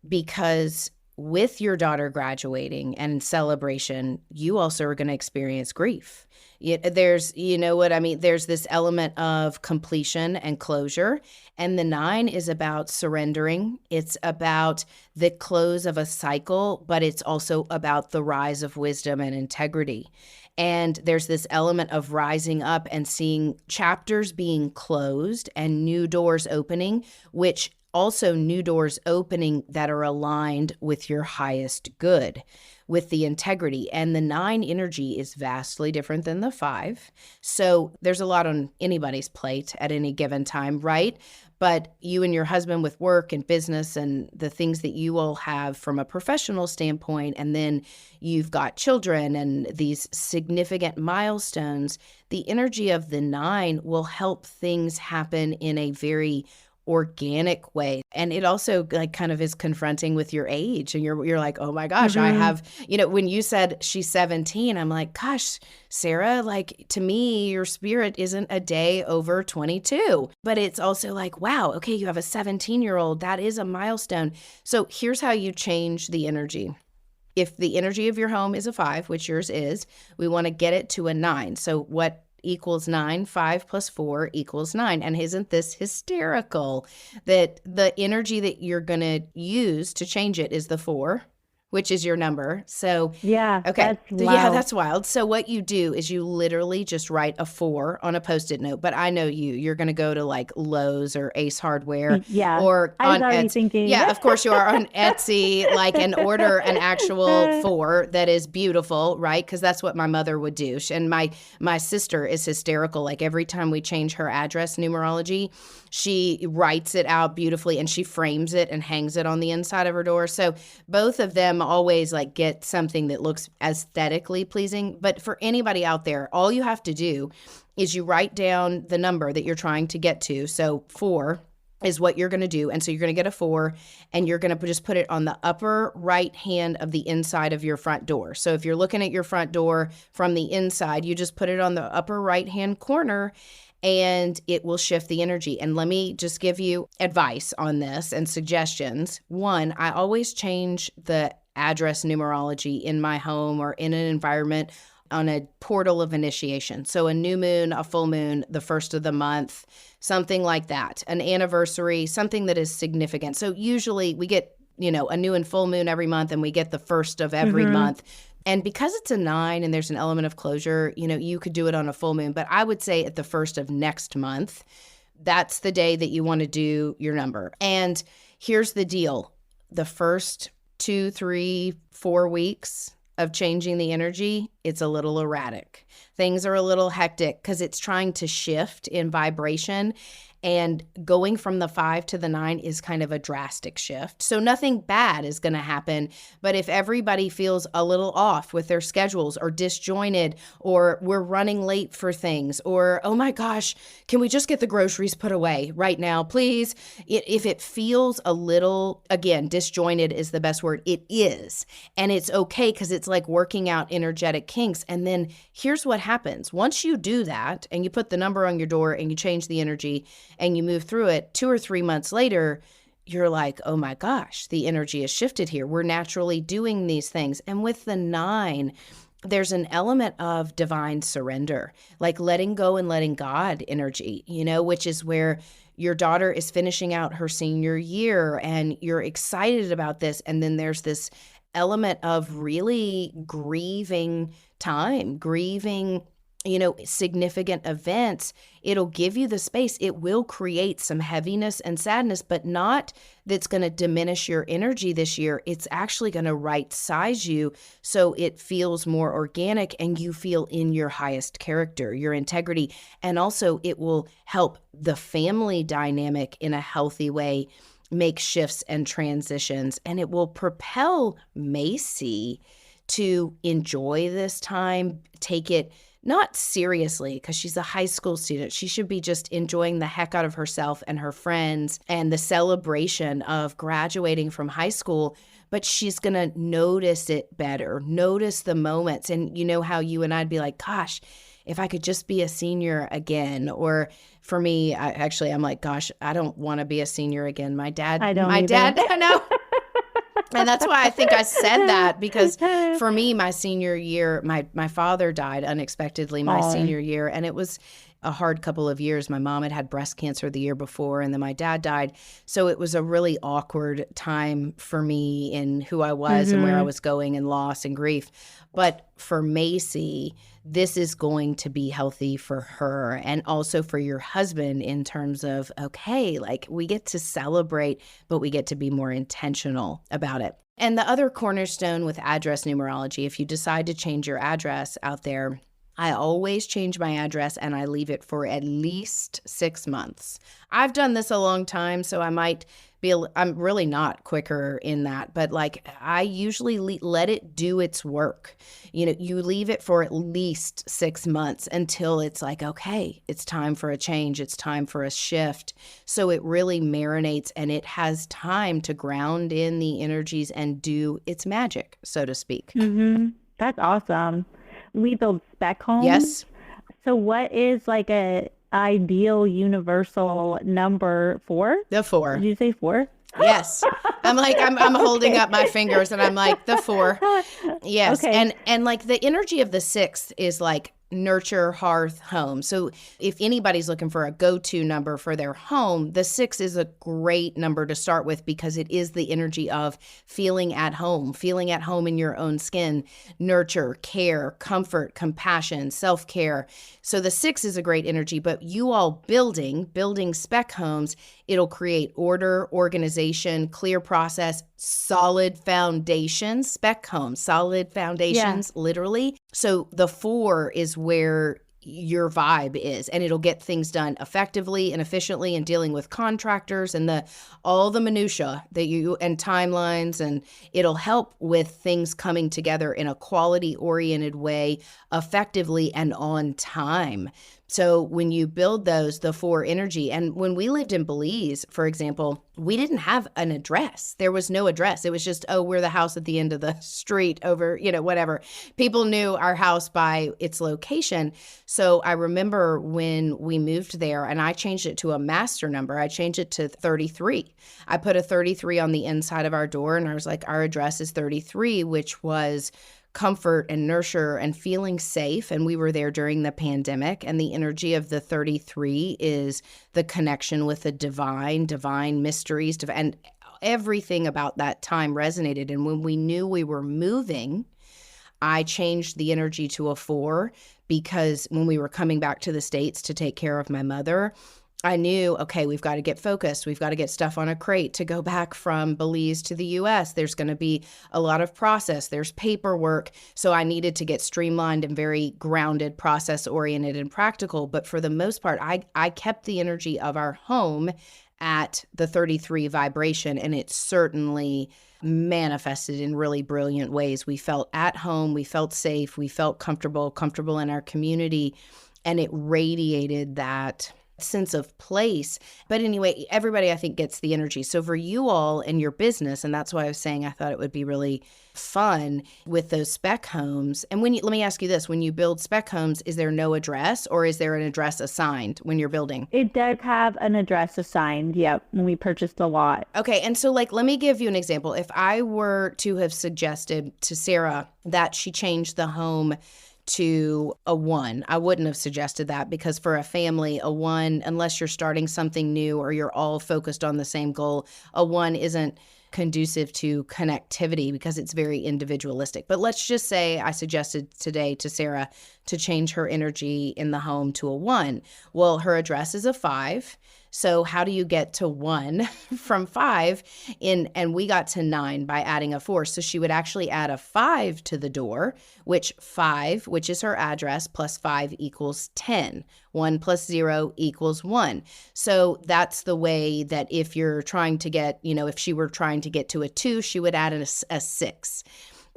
Speaker 5: because with your daughter graduating and celebration, you also are going to experience grief. There's, you know what I mean? There's this element of completion and closure. And the 9 is about surrendering. It's about the close of a cycle, but it's also about the rise of wisdom and integrity. And there's this element of rising up and seeing chapters being closed and new doors opening, which also new doors opening that are aligned with your highest good, with the integrity. And the 9 energy is vastly different than the 5. So there's a lot on anybody's plate at any given time, right? But you and your husband with work and business and the things that you all have from a professional standpoint, and then you've got children and these significant milestones, the energy of the 9 will help things happen in a very organic way. And it also like kind of is confronting with your age, and you're like, oh my gosh, I have, when you said she's 17, I'm like, gosh, Sarah, like to me, your spirit isn't a day over 22, but it's also like, wow, okay, you have a 17-year-old, that is a milestone. So here's how you change the energy. If the energy of your home is a 5, which yours is, we want to get it to a 9. So what equals 9? 5 plus 4 equals 9. And isn't this hysterical that the energy that you're going to use to change it is the 4, which is your number? So
Speaker 6: yeah,
Speaker 5: okay,
Speaker 6: that's
Speaker 5: yeah,
Speaker 6: wild.
Speaker 5: that's wild. So what you do is you literally just write a 4 on a Post-it note. But I know you're going to go to like Lowe's or Ace Hardware,
Speaker 6: Yeah,
Speaker 5: or
Speaker 6: I was
Speaker 5: on
Speaker 6: already
Speaker 5: Etsy.
Speaker 6: thinking.
Speaker 5: Yeah, of course you are on Etsy, like, and order an actual 4 that is beautiful, right? Because that's what my mother would do. And my sister is hysterical. Like every time we change her address, Numerology, she writes it out beautifully and she frames it and hangs it on the inside of her door. So both of them always like get something that looks aesthetically pleasing. But for anybody out there, all you have to do is you write down the number that you're trying to get to. So 4 is what you're going to do. And so you're going to get a 4 and you're going to just put it on the upper right hand of the inside of your front door. So if you're looking at your front door from the inside, you just put it on the upper right hand corner and it will shift the energy. And let me just give you advice on this and suggestions. 1, I always change the address numerology in my home or in an environment on a portal of initiation. So a new moon, a full moon, the first of the month, something like that, an anniversary, something that is significant. So usually we get, a new and full moon every month, and we get the first of every month. And because it's a 9 and there's an element of closure, you could do it on a full moon. But I would say at the first of next month, that's the day that you want to do your number. And here's the deal. The first 2, 3, 4 weeks of changing the energy, it's a little erratic. Things are a little hectic because it's trying to shift in vibration. And going from the 5 to the 9 is kind of a drastic shift. So nothing bad is going to happen. But if everybody feels a little off with their schedules or disjointed, or we're running late for things, or, oh my gosh, can we just get the groceries put away right now, please? If it feels a little, again, disjointed is the best word. It is. And it's okay because it's like working out energetic kinks. And then here's what happens. Once you do that and you put the number on your door and you change the energy, and you move through it, 2 or 3 months later, you're like, oh my gosh, the energy has shifted here. We're naturally doing these things. And with the 9, there's an element of divine surrender, like letting go and letting God energy, which is where your daughter is finishing out her senior year and you're excited about this. And then there's this element of really grieving time, significant events. It'll give you the space. It will create some heaviness and sadness, but not that's going to diminish your energy this year. It's actually going to right size you so it feels more organic and you feel in your highest character, your integrity. And also it will help the family dynamic in a healthy way make shifts and transitions. And it will propel Macy to enjoy this time, take it not seriously, because she's a high school student. She should be just enjoying the heck out of herself and her friends and the celebration of graduating from high school. But she's going to notice it better, notice the moments. And you know how you and I'd be like, gosh, if I could just be a senior again. Or for me, I'm like, gosh, I don't want to be a senior again. My dad, I know. And that's why I think I said that, because for me, my senior year, my father died unexpectedly my senior year, and it was a hard couple of years. My mom had breast cancer the year before, and then my dad died. So it was a really awkward time for me in who I was and where I was going, and loss and grief. But for Macy, this is going to be healthy for her and also for your husband in terms of, okay, like we get to celebrate, but we get to be more intentional about it. And the other cornerstone with address numerology, if you decide to change your address out there, I always change my address and I leave it for at least 6 months. I've done this a long time, so I'm really not quicker in that, but like I usually let it do its work. You know, you leave it for at least 6 months until it's like, okay, it's time for a change. It's time for a shift. So it really marinates and it has time to ground in the energies and do its magic, so to speak.
Speaker 6: That's awesome. We build spec homes.
Speaker 5: Yes.
Speaker 6: So what is like a ideal universal number for?
Speaker 5: The 4.
Speaker 6: Did you say 4?
Speaker 5: Yes. I'm like, I'm holding up my fingers and I'm like, the 4. Yes.
Speaker 6: Okay.
Speaker 5: And like the energy of the 6 is like nurture, hearth, home. So if anybody's looking for a go-to number for their home, the 6 is a great number to start with because it is the energy of feeling at home in your own skin, nurture, care, comfort, compassion, self-care. So the 6 is a great energy, but you all building spec homes, it'll create order, organization, clear process, solid foundations, spec homes, solid foundations, literally. So the 4 is where your vibe is, and it'll get things done effectively and efficiently, and dealing with contractors and all the minutia and timelines, and it'll help with things coming together in a quality oriented way, effectively and on time. So when you build the 4 energy, and when we lived in Belize, for example, we didn't have an address. There was no address. It was just, we're the house at the end of the street over, whatever. People knew our house by its location. So I remember when we moved there and I changed it to a master number. I changed it to 33. I put a 33 on the inside of our door, and I was like, our address is 33, which was comfort and nurture and feeling safe. And we were there during the pandemic. And the energy of the 33 is the connection with the divine mysteries, and everything about that time resonated. And when we knew we were moving, I changed the energy to a 4 because when we were coming back to the States to take care of my mother, I knew, okay, we've got to get focused. We've got to get stuff on a crate to go back from Belize to the U.S. There's going to be a lot of process. There's paperwork. So I needed to get streamlined and very grounded, process-oriented, and practical. But for the most part, I kept the energy of our home at the 33 vibration, and it certainly manifested in really brilliant ways. We felt at home. We felt safe. We felt comfortable in our community, and it radiated that sense of place. But anyway, everybody I think gets the energy. So for you all in your business, and that's why I was saying I thought it would be really fun with those spec homes. And let me ask you this, when you build spec homes, is there no address, or is there an address assigned when you're building?
Speaker 6: It does have an address assigned, when we purchased a lot.
Speaker 5: Okay, and so let me give you an example. If I were to have suggested to Sarah that she change the home to a 1. I wouldn't have suggested that, because for a family, a 1, unless you're starting something new or you're all focused on the same goal, a 1 isn't conducive to connectivity because it's very individualistic. But let's just say I suggested today to Sarah to change her energy in the home to a 1. Well, her address is a 5. So how do you get to 1 from 5? And we got to 9 by adding a 4. So she would actually add a 5 to the door, which 5, which is her address, plus 5 equals 10. 1 plus 0 equals 1. So that's the way that if you're trying to get, if she were trying to get to a 2, she would add a 6.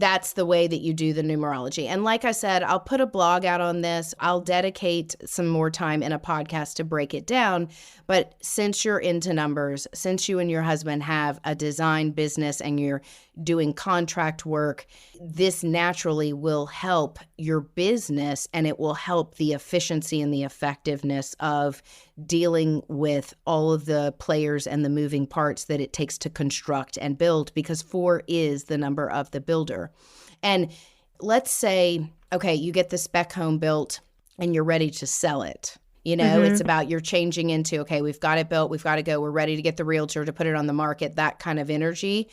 Speaker 5: That's the way that you do the numerology. And like I said, I'll put a blog out on this. I'll dedicate some more time in a podcast to break it down. But since you're into numbers, since you and your husband have a design business and you're doing contract work, this naturally will help your business, and it will help the efficiency and the effectiveness of dealing with all of the players and the moving parts that it takes to construct and build, because 4 is the number of the builder. And let's say, okay, you get the spec home built and you're ready to sell it. You know, it's about you're changing into, okay, we've got it built, we've got to go, we're ready to get the realtor to put it on the market, that kind of energy.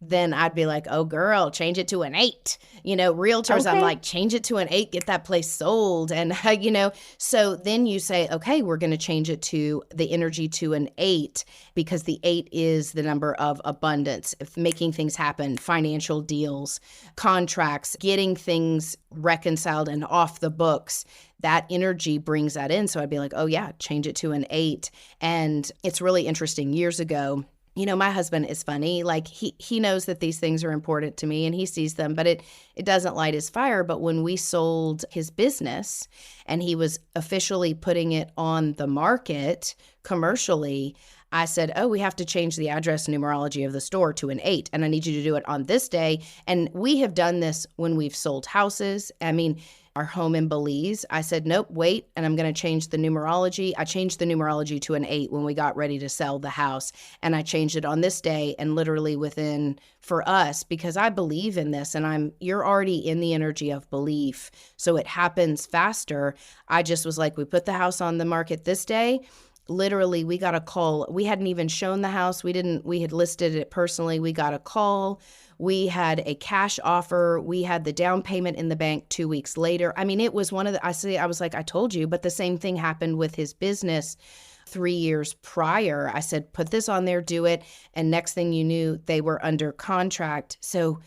Speaker 5: Then I'd be like, oh, girl, change it to an 8. You know, realtors, okay. I'm like, change it to an 8, get that place sold. And, you know, so then you say, okay, we're going to change it to the energy to an 8, because the 8 is the number of abundance, of making things happen, financial deals, contracts, getting things reconciled and off the books. That energy brings that in. So I'd be like, oh, yeah, change it to an 8. And it's really interesting. Years ago, you know, my husband is funny. Like he knows that these things are important to me and he sees them, but it doesn't light his fire. But when we sold his business and he was officially putting it on the market commercially, I said, oh, we have to change the address numerology of the store to an 8, and I need you to do it on this day. And we have done this when we've sold houses. I mean, our home in Belize, I said, nope, wait, and I'm going to change the numerology. I changed the numerology to an 8 when we got ready to sell the house, and I changed it on this day, and literally within, for us, because I believe in this, and you're already in the energy of belief, so it happens faster. I just was like, we put the house on the market this day. Literally, we got a call. We hadn't even shown the house. We had listed it personally. We got a call. We had a cash offer. We had the down payment in the bank 2 weeks later. I mean, it was one of the, I was like, I told you, but the same thing happened with his business 3 years prior. I said, put this on there, do it. And next thing you knew, they were under contract. So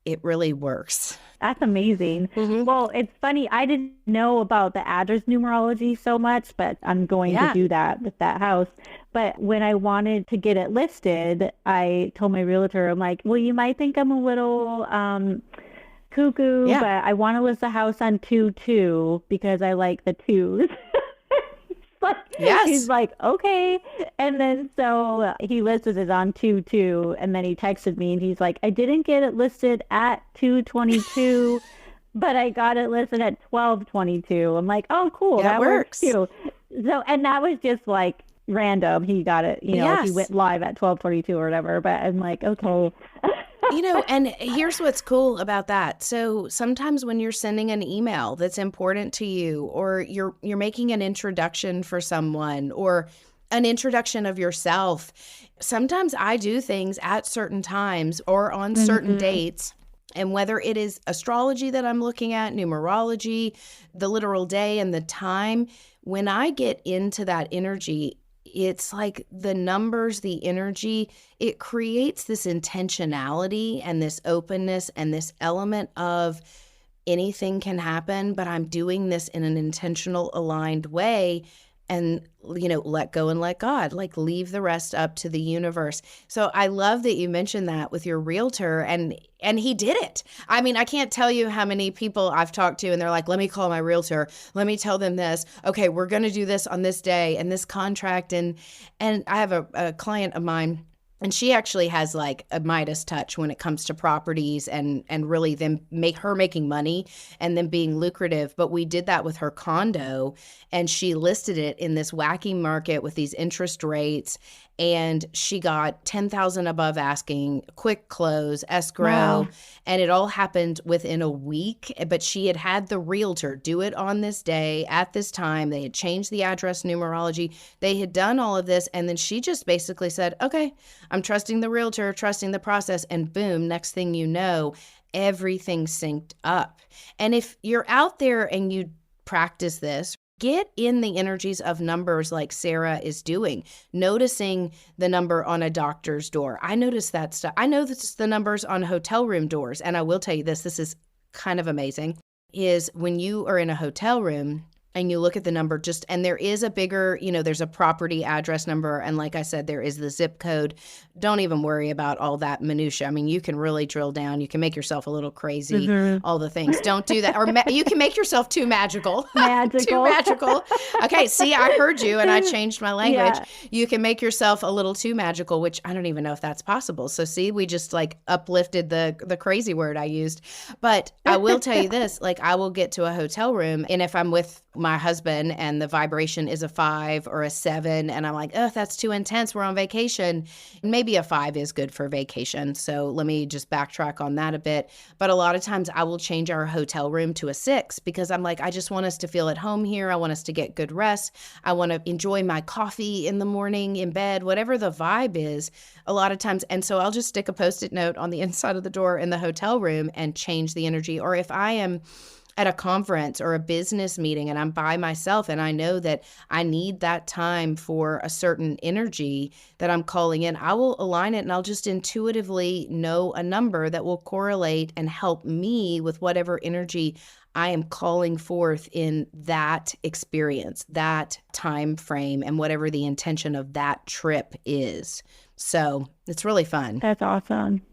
Speaker 5: it really works.
Speaker 6: That's amazing. Mm-hmm. Well, it's funny. I didn't know about the address numerology so much, but I'm going to do that with that house. But when I wanted to get it listed, I told my realtor, I'm like, well, you might think I'm a little cuckoo, but I want to list the house on 2-2 because I like the 2s. Yes. He's like, okay. And then so he listed it on 2-2, and then he texted me and he's like, I didn't get it listed at 222, but I got it listed at 1222. I'm like, oh, cool. That works too. So, and that was just like random. He got it, you know, he went live at 1222 or whatever, but I'm like, okay.
Speaker 5: You know, and here's what's cool about that. So sometimes when you're sending an email that's important to you, or you're making an introduction for someone, or an introduction of yourself, sometimes I do things at certain times or on certain dates. And whether it is astrology that I'm looking at, numerology, the literal day and the time, when I get into that energy, it's like the numbers, the energy, it creates this intentionality and this openness and this element of anything can happen, but I'm doing this in an intentional, aligned way. And, you know, let go and let God, like leave the rest up to the universe. So I love that you mentioned that with your realtor, and he did it. I mean, I can't tell you how many people I've talked to and they're like, let me call my realtor. Let me tell them this. Okay, we're going to do this on this day and this contract. And I have a client of mine, and she actually has like a Midas touch when it comes to properties and really them making money and them being lucrative. But we did that with her condo, and she listed it in this wacky market with these interest rates. And she got $10,000 above asking, quick close, escrow, and it all happened within a week. But she had the realtor do it on this day at this time. They had changed the address numerology. They had done all of this, and then she just basically said, okay, I'm trusting the realtor, trusting the process, and boom, next thing you know, everything synced up. And if you're out there and you practice this, get in the energies of numbers like Sarah is doing, noticing the number on a doctor's door. I noticed that stuff. I know this is the numbers on hotel room doors. And I will tell you this is kind of amazing, is when you are in a hotel room and you look at the number and there is a bigger, there's a property address number. And like I said, there is the zip code. Don't even worry about all that minutia. I mean, you can really drill down. You can make yourself a little crazy, all the things. Don't do that. Or you can make yourself too magical. Too magical. Okay, see, I heard you and I changed my language. Yeah. You can make yourself a little too magical, which I don't even know if that's possible. So see, we just like uplifted the crazy word I used. But I will tell you this, like I will get to a hotel room, and if I'm with my husband and the vibration is a 5 or a 7 and I'm like, oh, that's too intense, we're on vacation. Maybe a 5 is good for vacation. So let me just backtrack on that a bit. But a lot of times I will change our hotel room to a 6 because I'm like, I just want us to feel at home here. I want us to get good rest. I want to enjoy my coffee in the morning, in bed, whatever the vibe is a lot of times. And so I'll just stick a Post-it note on the inside of the door in the hotel room and change the energy. Or if I am at a conference or a business meeting and I'm by myself and I know that I need that time for a certain energy that I'm calling in, I will align it and I'll just intuitively know a number that will correlate and help me with whatever energy I am calling forth in that experience, that time frame, and whatever the intention of that trip is. So it's really fun.
Speaker 6: That's awesome.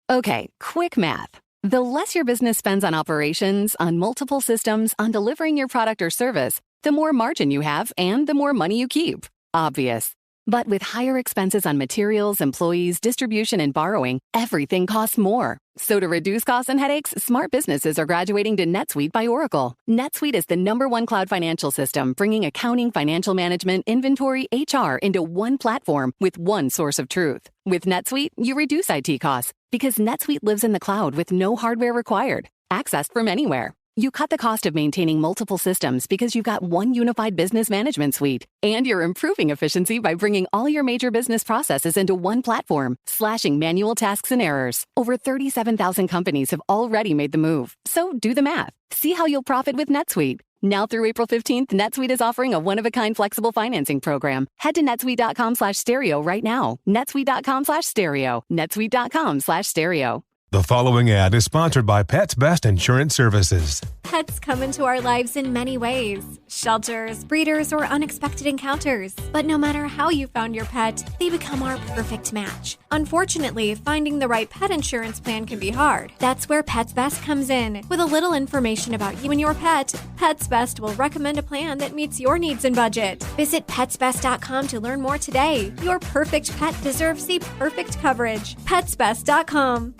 Speaker 7: Okay, quick math. The less your business spends on operations, on multiple systems, on delivering your product or service, the more margin you have and the more money you keep. Obvious. But with higher expenses on materials, employees, distribution, and borrowing, everything costs more. So to reduce costs and headaches, smart businesses are graduating to NetSuite by Oracle. NetSuite is the #1 cloud financial system, bringing accounting, financial management, inventory, HR into one platform with one source of truth. With NetSuite, you reduce IT costs because NetSuite lives in the cloud with no hardware required, accessed from anywhere. You cut the cost of maintaining multiple systems because you've got one unified business management suite. And you're improving efficiency by bringing all your major business processes into one platform, slashing manual tasks and errors. Over 37,000 companies have already made the move. So do the math. See how you'll profit with NetSuite. Now through April 15th, NetSuite is offering a one-of-a-kind flexible financing program. Head to netsuite.com/stereo right now. netsuite.com/stereo. netsuite.com/stereo.
Speaker 2: The following ad is sponsored by Pets Best Insurance Services.
Speaker 3: Pets come into our lives in many ways. Shelters, breeders, or unexpected encounters. But no matter how you found your pet, they become our perfect match. Unfortunately, finding the right pet insurance plan can be hard. That's where Pets Best comes in. With a little information about you and your pet, Pets Best will recommend a plan that meets your needs and budget. Visit petsbest.com to learn more today. Your perfect pet deserves the perfect coverage. petsbest.com.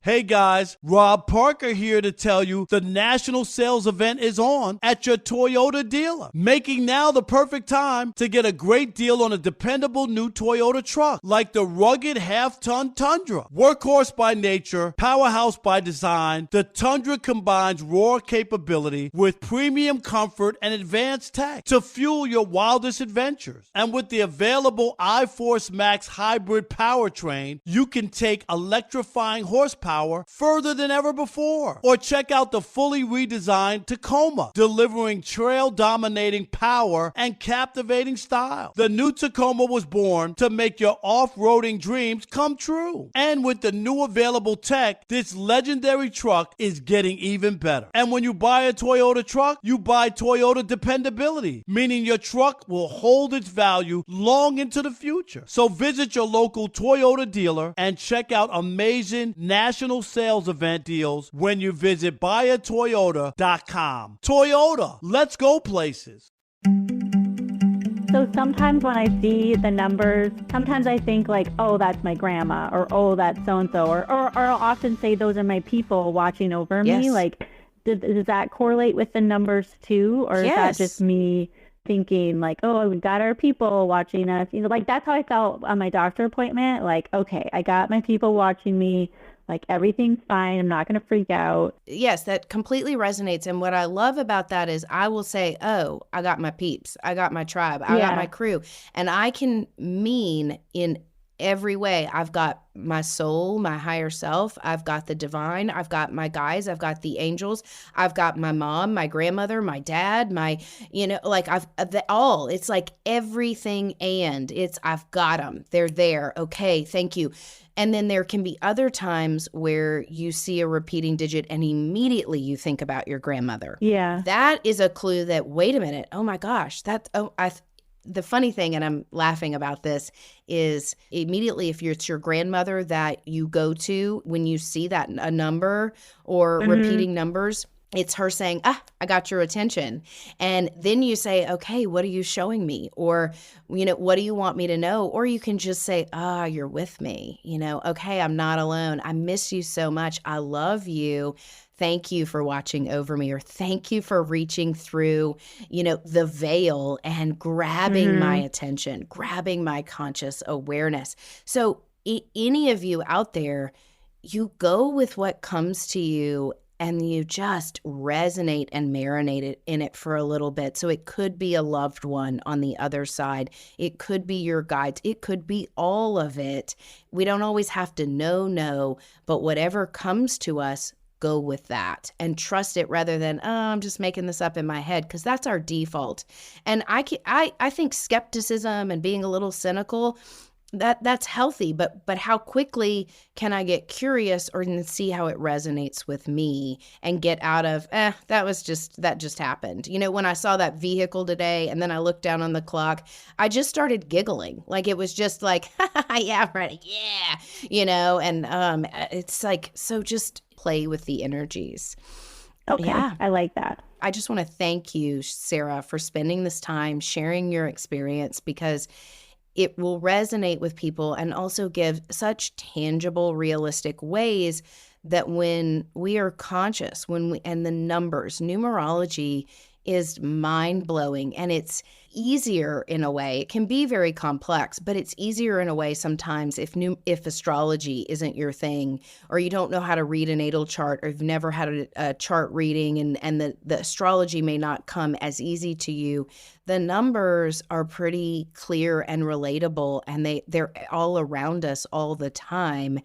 Speaker 9: Hey guys, Rob Parker here to tell you the national sales event is on at your Toyota dealer, making now the perfect time to get a great deal on a dependable new Toyota truck like the rugged half-ton Tundra. Workhorse by nature, powerhouse by design, the Tundra combines raw capability with premium comfort and advanced tech to fuel your wildest adventures. And with the available iForce Max hybrid powertrain, you can take electrifying horsepower further than ever before. Or check out the fully redesigned Tacoma, delivering trail-dominating power and captivating style. The new Tacoma was born to make your off-roading dreams come true. And with the new available tech, this legendary truck is getting even better. And when you buy a Toyota truck, you buy Toyota dependability, meaning your truck will hold its value long into the future. So visit your local Toyota dealer and check out amazing national sales event deals when you visit buyatoyota.com. Toyota, let's go places.
Speaker 6: So sometimes when I see the numbers, sometimes I think like, oh, that's my grandma, or oh, that's so-and-so, or I'll often say those are my people watching over me. Like, does that correlate with the numbers too? Or is that just me thinking like, oh, we got our people watching us? You know, like that's how I felt on my doctor appointment. Like, okay, I got my people watching me. Like, everything's fine. I'm not going to freak out.
Speaker 5: Yes, that completely resonates. And what I love about that is I will say, oh, I got my peeps. I got my tribe. I got my crew. And I can mean in every way. I've got my soul, my higher self. I've got the divine. I've got my guides. I've got the angels. I've got my mom, my grandmother, my dad, my, like all. It's like everything, and I've got them. They're there. Okay, thank you. And then there can be other times where you see a repeating digit and immediately you think about your grandmother.
Speaker 6: Yeah.
Speaker 5: That is a clue that, wait a minute, oh my gosh, the funny thing, and I'm laughing about this, is immediately if it's your grandmother that you go to when you see that a number or repeating numbers, it's her saying, I got your attention. And then you say, okay, what are you showing me? Or, what do you want me to know? Or you can just say, you're with me. Okay, I'm not alone. I miss you so much. I love you. Thank you for watching over me, or thank you for reaching through, the veil and grabbing my attention, grabbing my conscious awareness. So any of you out there, you go with what comes to you and you just resonate and marinate in it for a little bit. So it could be a loved one on the other side. It could be your guides. It could be all of it. We don't always have to know, but whatever comes to us, go with that and trust it rather than, I'm just making this up in my head, because that's our default. And I think skepticism and being a little cynical, that's healthy, but how quickly can I get curious or see how it resonates with me and get out of, that just happened. When I saw that vehicle today and then I looked down on the clock, I just started giggling. Like it was just like, yeah, I'm ready. Yeah. And it's like, so just play with the energies.
Speaker 6: Okay. Yeah. I like that.
Speaker 5: I just want to thank you, Sarah, for spending this time sharing your experience, because it will resonate with people and also give such tangible, realistic ways that when we are conscious, and the numbers, numerology is mind-blowing, and it's easier in a way. It can be very complex, but it's easier in a way sometimes if astrology isn't your thing, or you don't know how to read a natal chart, or you've never had a chart reading, and the astrology may not come as easy to you. The numbers are pretty clear and relatable, and they're all around us all the time.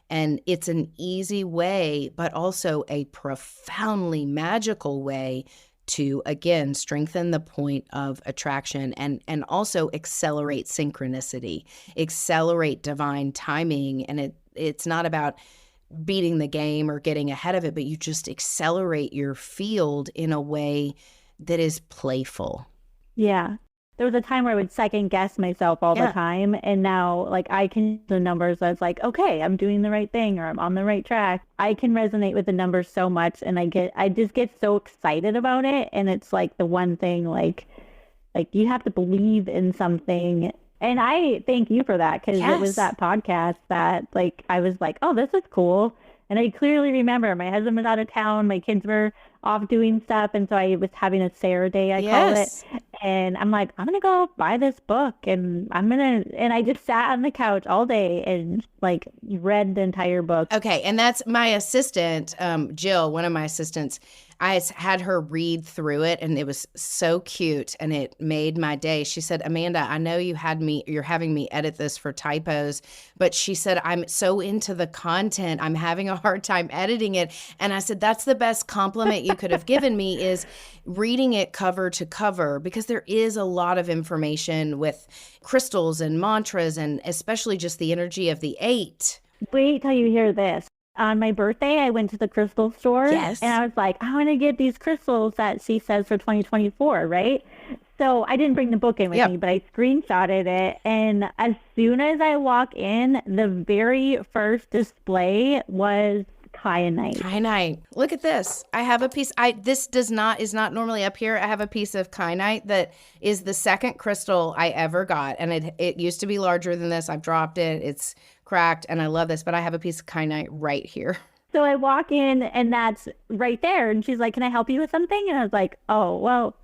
Speaker 5: And it's an easy way, but also a profoundly magical way to, again, strengthen the point of attraction and also accelerate synchronicity, accelerate divine timing. And it's not about beating the game or getting ahead of it, but you just accelerate your field in a way that is playful.
Speaker 6: Yeah. There was a time where I would second guess myself all the time. And now, like, I can the numbers. I was like, okay, I'm doing the right thing, or I'm on the right track. I can resonate with the numbers so much. And I just get so excited about it. And it's like the one thing, like you have to believe in something. And I thank you for that, because it was that podcast that, like, I was like, oh, this is cool. And I clearly remember my husband was out of town. My kids were off doing stuff. And so I was having a Sarah day, I call it. And I'm like, I'm going to go buy this book. And and I just sat on the couch all day and like read the entire book.
Speaker 5: Okay. And that's my assistant, Jill, one of my assistants. I had her read through it, and it was so cute, and it made my day. She said, Amanda, I know you're having me edit this for typos, but she said, I'm so into the content, I'm having a hard time editing it. And I said, that's the best compliment you could have given me, is reading it cover to cover, because there is a lot of information with crystals and mantras, and especially just the energy of the 8.
Speaker 6: Wait till you hear this. On my birthday, I went to the crystal store, and I was like, I want to get these crystals that she says for 2024, right? So I didn't bring the book in with me, but I screenshotted it. And as soon as I walk in, the very first display was kyanite.
Speaker 5: Kyanite. Look at this. I have a piece. This is not normally up here. I have a piece of kyanite that is the second crystal I ever got, and it used to be larger than this. I've dropped it. It's cracked, and I love this, but I have a piece of kyanite right here.
Speaker 6: So I walk in, and that's right there, and she's like, can I help you with something? And I was like, oh, well,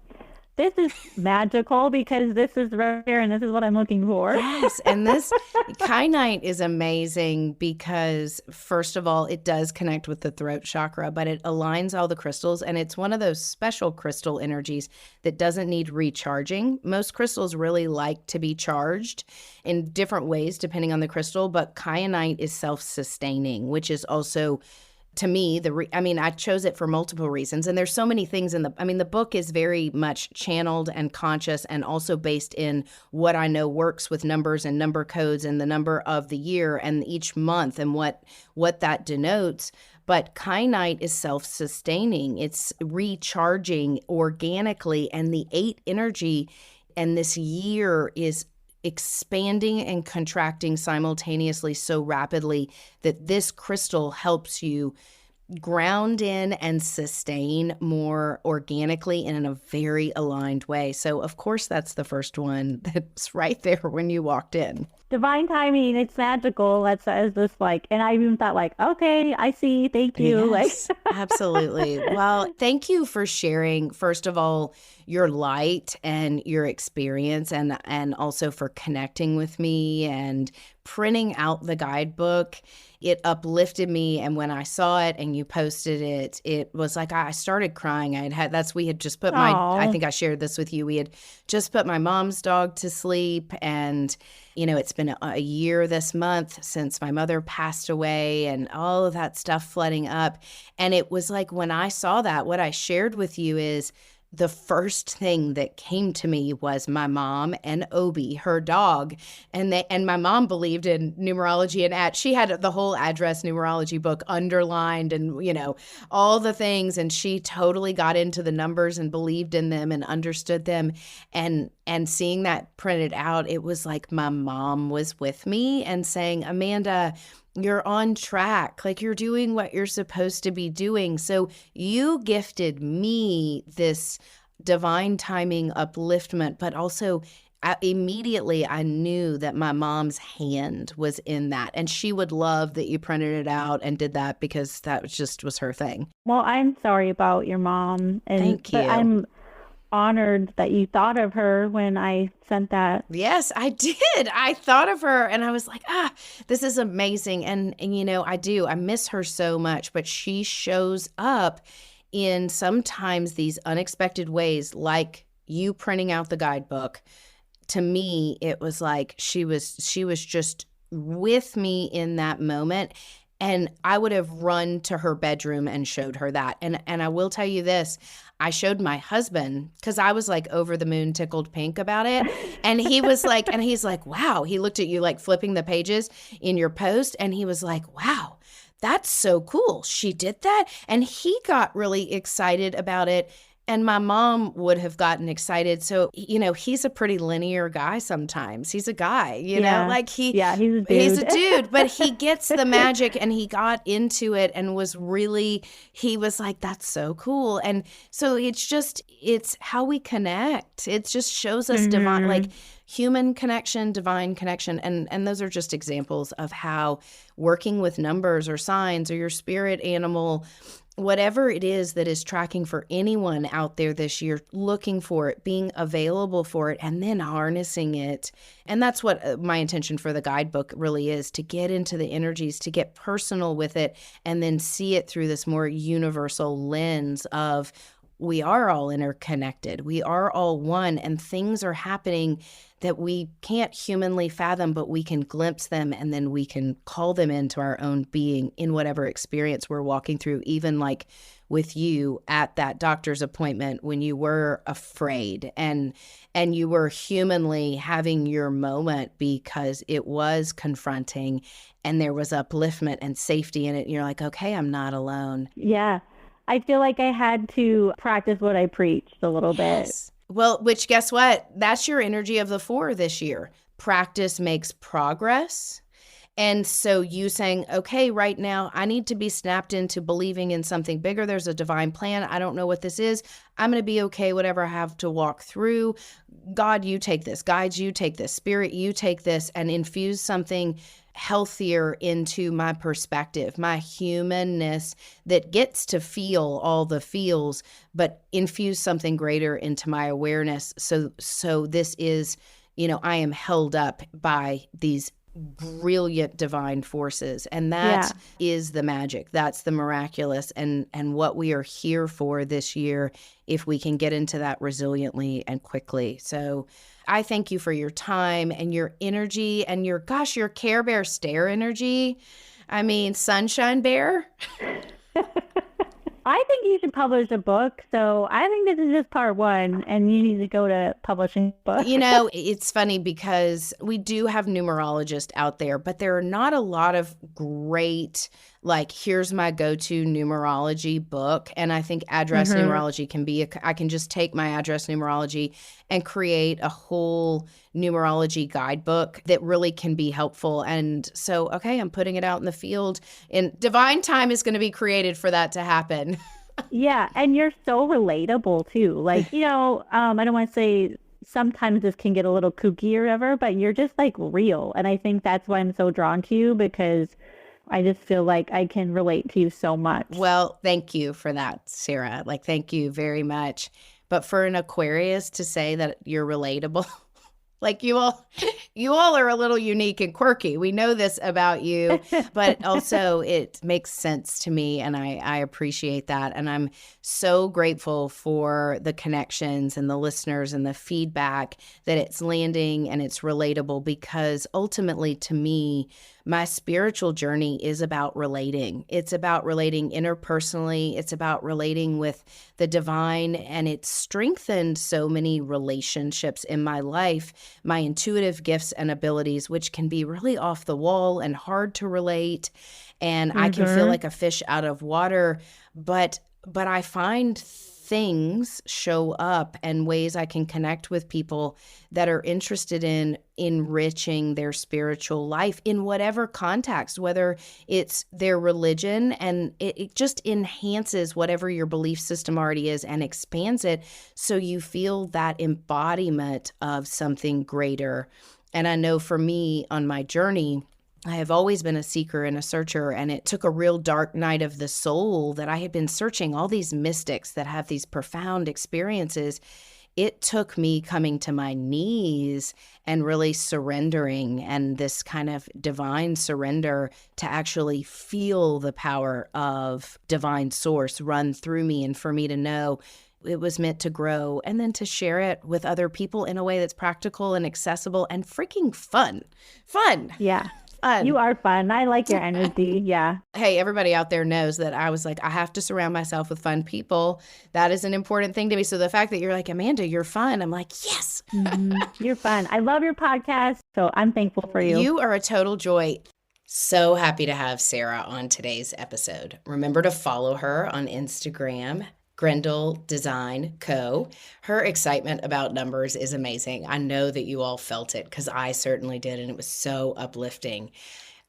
Speaker 6: this is magical because this is right here and this is what I'm looking for.
Speaker 5: Yes, and this kyanite is amazing because, first of all, it does connect with the throat chakra, but it aligns all the crystals, and it's one of those special crystal energies that doesn't need recharging. Most crystals really like to be charged in different ways depending on the crystal, but kyanite is self-sustaining, which is also, to me, I chose it for multiple reasons. And there's so many things the book is very much channeled and conscious and also based in what I know works with numbers and number codes and the number of the year and each month and what that denotes. But kyanite is self-sustaining. It's recharging organically. And the 8 energy and this year is expanding and contracting simultaneously so rapidly that this crystal helps you ground in and sustain more organically and in a very aligned way. So, of course, that's the first one that's right there when you walked in.
Speaker 6: Divine timing, it's magical. That says this, and I even thought, okay, I see, thank you.
Speaker 5: Yes, absolutely. Well, thank you for sharing, first of all, your light and your experience and also for connecting with me and printing out the guidebook. It uplifted me, and when I saw it and you posted it, it was like I started crying. We had just put I think I shared this with you. We had just put my mom's dog to sleep, and it's been a year this month since my mother passed away, and all of that stuff flooding up. And it was like when I saw that, what I shared with you is the first thing that came to me was my mom and Obi, her dog. And my mom believed in numerology, and she had the whole address numerology book underlined and, all the things. And she totally got into the numbers and believed in them and understood them. And seeing that printed out, it was like my mom was with me and saying, Amanda, you're on track. You're doing what you're supposed to be doing. So you gifted me this divine timing upliftment, but also immediately I knew that my mom's hand was in that. And she would love that you printed it out and did that because that was her thing.
Speaker 6: Well, I'm sorry about your mom.
Speaker 5: Thank you.
Speaker 6: But I'm honored that you thought of her when I sent that.
Speaker 5: Yes, I did. I thought of her and I was like, this is amazing. And I miss her so much, but she shows up in sometimes these unexpected ways, like you printing out the guidebook. To me, it was like she was just with me in that moment. And I would have run to her bedroom and showed her that. And I will tell you this, I showed my husband because I was over the moon tickled pink about it. And he was he's like, wow. He looked at you flipping the pages in your post. And he was like, wow, that's so cool. She did that. And he got really excited about it. And my mom would have gotten excited. So, he's a pretty linear guy sometimes. He's a guy, he's a dude. He's a dude, but he gets the magic and he got into it and he was like, that's so cool. And so it's how we connect. It just shows us divine, human connection, divine connection. And those are just examples of how working with numbers or signs or your spirit animal, whatever it is that is tracking for anyone out there this year, looking for it, being available for it, and then harnessing it. And that's what my intention for the guidebook really is, to get into the energies, to get personal with it, and then see it through this more universal lens of we are all interconnected. We are all one, and things are happening that we can't humanly fathom, but we can glimpse them and then we can call them into our own being in whatever experience we're walking through, even with you at that doctor's appointment when you were afraid and you were humanly having your moment because it was confronting and there was upliftment and safety in it. And you're like, okay, I'm not alone.
Speaker 6: Yeah. I feel like I had to practice what I preached a little bit.
Speaker 5: Well, which guess what? That's your energy of the 4 this year. Practice makes progress. And so you saying, okay, right now I need to be snapped into believing in something bigger. There's a divine plan. I don't know what this is. I'm going to be okay, whatever I have to walk through. God, you take this. Guides, you take this. Spirit, you take this, and infuse something healthier into my perspective, my humanness that gets to feel all the feels, but infuse something greater into my awareness. So this is, I am held up by these brilliant divine forces, and that is the magic. That's the miraculous, and what we are here for this year, if we can get into that resiliently and quickly. So I thank you for your time and your energy and your Care Bear stare energy. I mean, Sunshine Bear.
Speaker 6: I think you should publish a book. So I think this is just part one, and you need to go to publishing a book.
Speaker 5: It's funny because we do have numerologists out there, but there are not a lot of great, here's my go-to numerology book. And I think address numerology can be, I can just take my address numerology and create a whole numerology guidebook that really can be helpful. And so, okay, I'm putting it out in the field, and divine time is going to be created for that to happen.
Speaker 6: Yeah, and you're so relatable too. I don't want to say sometimes this can get a little kooky or whatever, but you're just real. And I think that's why I'm so drawn to you, because I just feel like I can relate to you so much.
Speaker 5: Well, thank you for that, Sarah. Thank you very much. But for an Aquarius to say that you're relatable, you all are a little unique and quirky. We know this about you, but also it makes sense to me, and I appreciate that. And I'm so grateful for the connections and the listeners and the feedback that it's landing and it's relatable, because ultimately to me, my spiritual journey is about relating. It's about relating interpersonally. It's about relating with the divine, and it's strengthened so many relationships in my life, my intuitive gifts and abilities, which can be really off the wall and hard to relate. And I can feel like a fish out of water, but I find things show up and ways I can connect with people that are interested in enriching their spiritual life in whatever context, whether it's their religion, and it just enhances whatever your belief system already is and expands it, so you feel that embodiment of something greater. And I know for me on my journey, I have always been a seeker and a searcher, and it took a real dark night of the soul that I had been searching all these mystics that have these profound experiences. It took me coming to my knees and really surrendering, and this kind of divine surrender to actually feel the power of divine source run through me, and for me to know it was meant to grow, and then to share it with other people in a way that's practical and accessible and freaking fun.
Speaker 6: Yeah. You are fun. I like your energy. Yeah.
Speaker 5: Hey, everybody out there knows that I was I have to surround myself with fun people. That is an important thing to me. So the fact that you're Amanda, you're fun, I'm yes.
Speaker 6: You're fun. I love your podcast. So I'm thankful for you.
Speaker 5: You are a total joy. So happy to have Sarah on today's episode. Remember to follow her on Instagram, Grendel Design Co. Her excitement about numbers is amazing. I know that you all felt it, because I certainly did, and it was so uplifting.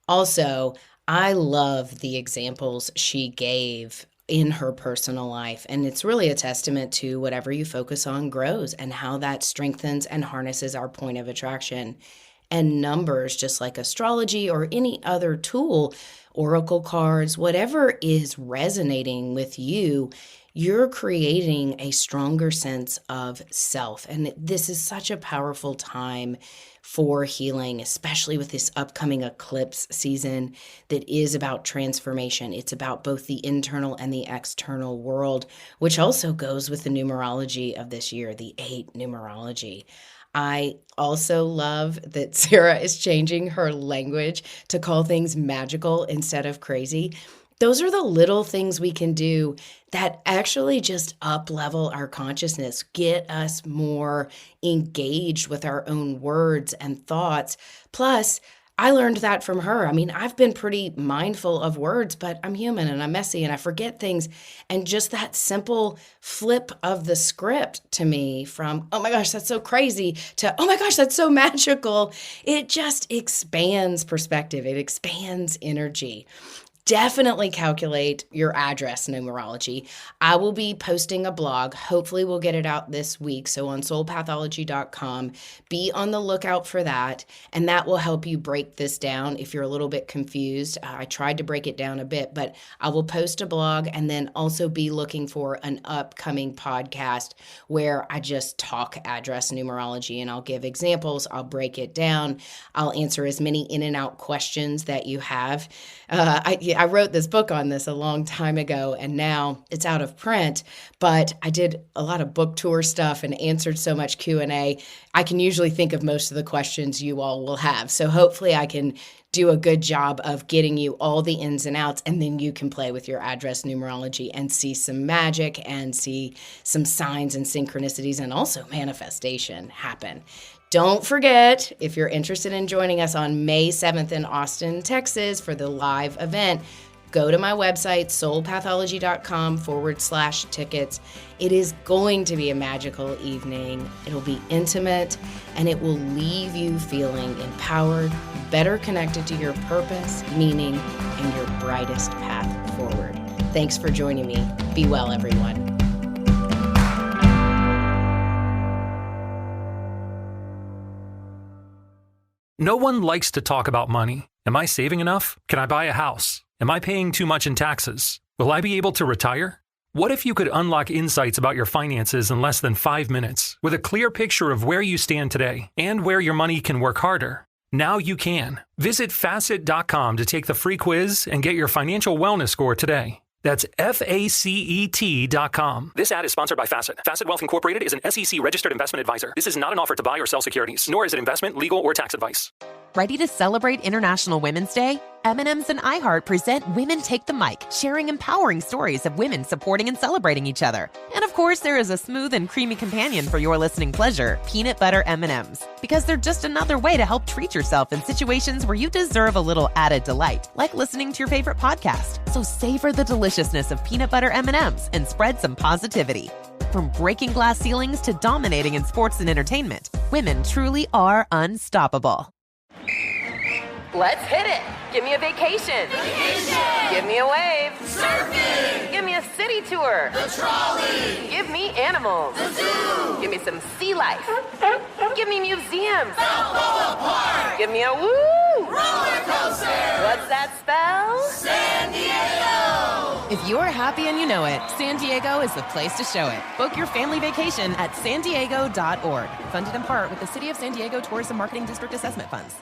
Speaker 5: Also, I love the examples she gave in her personal life, and it's really a testament to whatever you focus on grows, and how that strengthens and harnesses our point of attraction. And numbers, just like astrology or any other tool, oracle cards, whatever is resonating with you, you're creating a stronger sense of self. And this is such a powerful time for healing, especially with this upcoming eclipse season that is about transformation. It's about both the internal and the external world, which also goes with the numerology of this year, the 8 numerology. I also love that Sarah is changing her language to call things magical instead of crazy. Those are the little things we can do that actually just up-level our consciousness, get us more engaged with our own words and thoughts. Plus, I learned that from her. I mean, I've been pretty mindful of words, but I'm human and I'm messy and I forget things. And just that simple flip of the script to me from, oh my gosh, that's so crazy, to, oh my gosh, that's so magical, it just expands perspective. It expands energy. Definitely calculate your address numerology. I will be posting a blog. Hopefully we'll get it out this week. So on soulpathology.com, be on the lookout for that. And that will help you break this down if you're a little bit confused. I tried to break it down a bit, but I will post a blog and then also be looking for an upcoming podcast where I just talk address numerology and I'll give examples. I'll break it down. I'll answer as many in and out questions that you have. I wrote this book on this a long time ago, and now it's out of print, but I did a lot of book tour stuff and answered so much Q&A. I can usually think of most of the questions you all will have. So hopefully I can do a good job of getting you all the ins and outs, and then you can play with your address numerology and see some magic and see some signs and synchronicities and also manifestation happen. Don't forget, if you're interested in joining us on May 7th in Austin, Texas for the live event, go to my website, soulpathology.com/tickets. It is going to be a magical evening. It'll be intimate, and it will leave you feeling empowered, better connected to your purpose, meaning, and your brightest path forward. Thanks for joining me. Be well, everyone.
Speaker 10: No one likes to talk about money. Am I saving enough? Can I buy a house? Am I paying too much in taxes? Will I be able to retire? What if you could unlock insights about your finances in less than 5 minutes with a clear picture of where you stand today and where your money can work harder? Now you can. Visit facet.com to take the free quiz and get your financial wellness score today. That's FACET.com. This ad is sponsored by Facet. Facet Wealth Incorporated is an SEC registered investment advisor. This is not an offer to buy or sell securities, nor is it investment, legal, or tax advice.
Speaker 11: Ready to celebrate International Women's Day? M&M's and iHeart present Women Take the Mic, sharing empowering stories of women supporting and celebrating each other. And of course, there is a smooth and creamy companion for your listening pleasure, peanut butter M&M's. Because they're just another way to help treat yourself in situations where you deserve a little added delight, like listening to your favorite podcast. So savor the deliciousness of peanut butter M&M's and spread some positivity. From breaking glass ceilings to dominating in sports and entertainment, women truly are unstoppable.
Speaker 12: Let's hit it. Give me a vacation. Give me a wave. Surfing. Give me a city tour. The trolley. Give me animals. The zoo. Give me some sea life. Give me museums. Balboa Park. Give me a woo. Roller coaster. What's that spell? San Diego.
Speaker 11: If you're happy and you know it, San Diego is the place to show it. Book your family vacation at sandiego.org. Funded in part with the City of San Diego Tourism Marketing District Assessment Funds.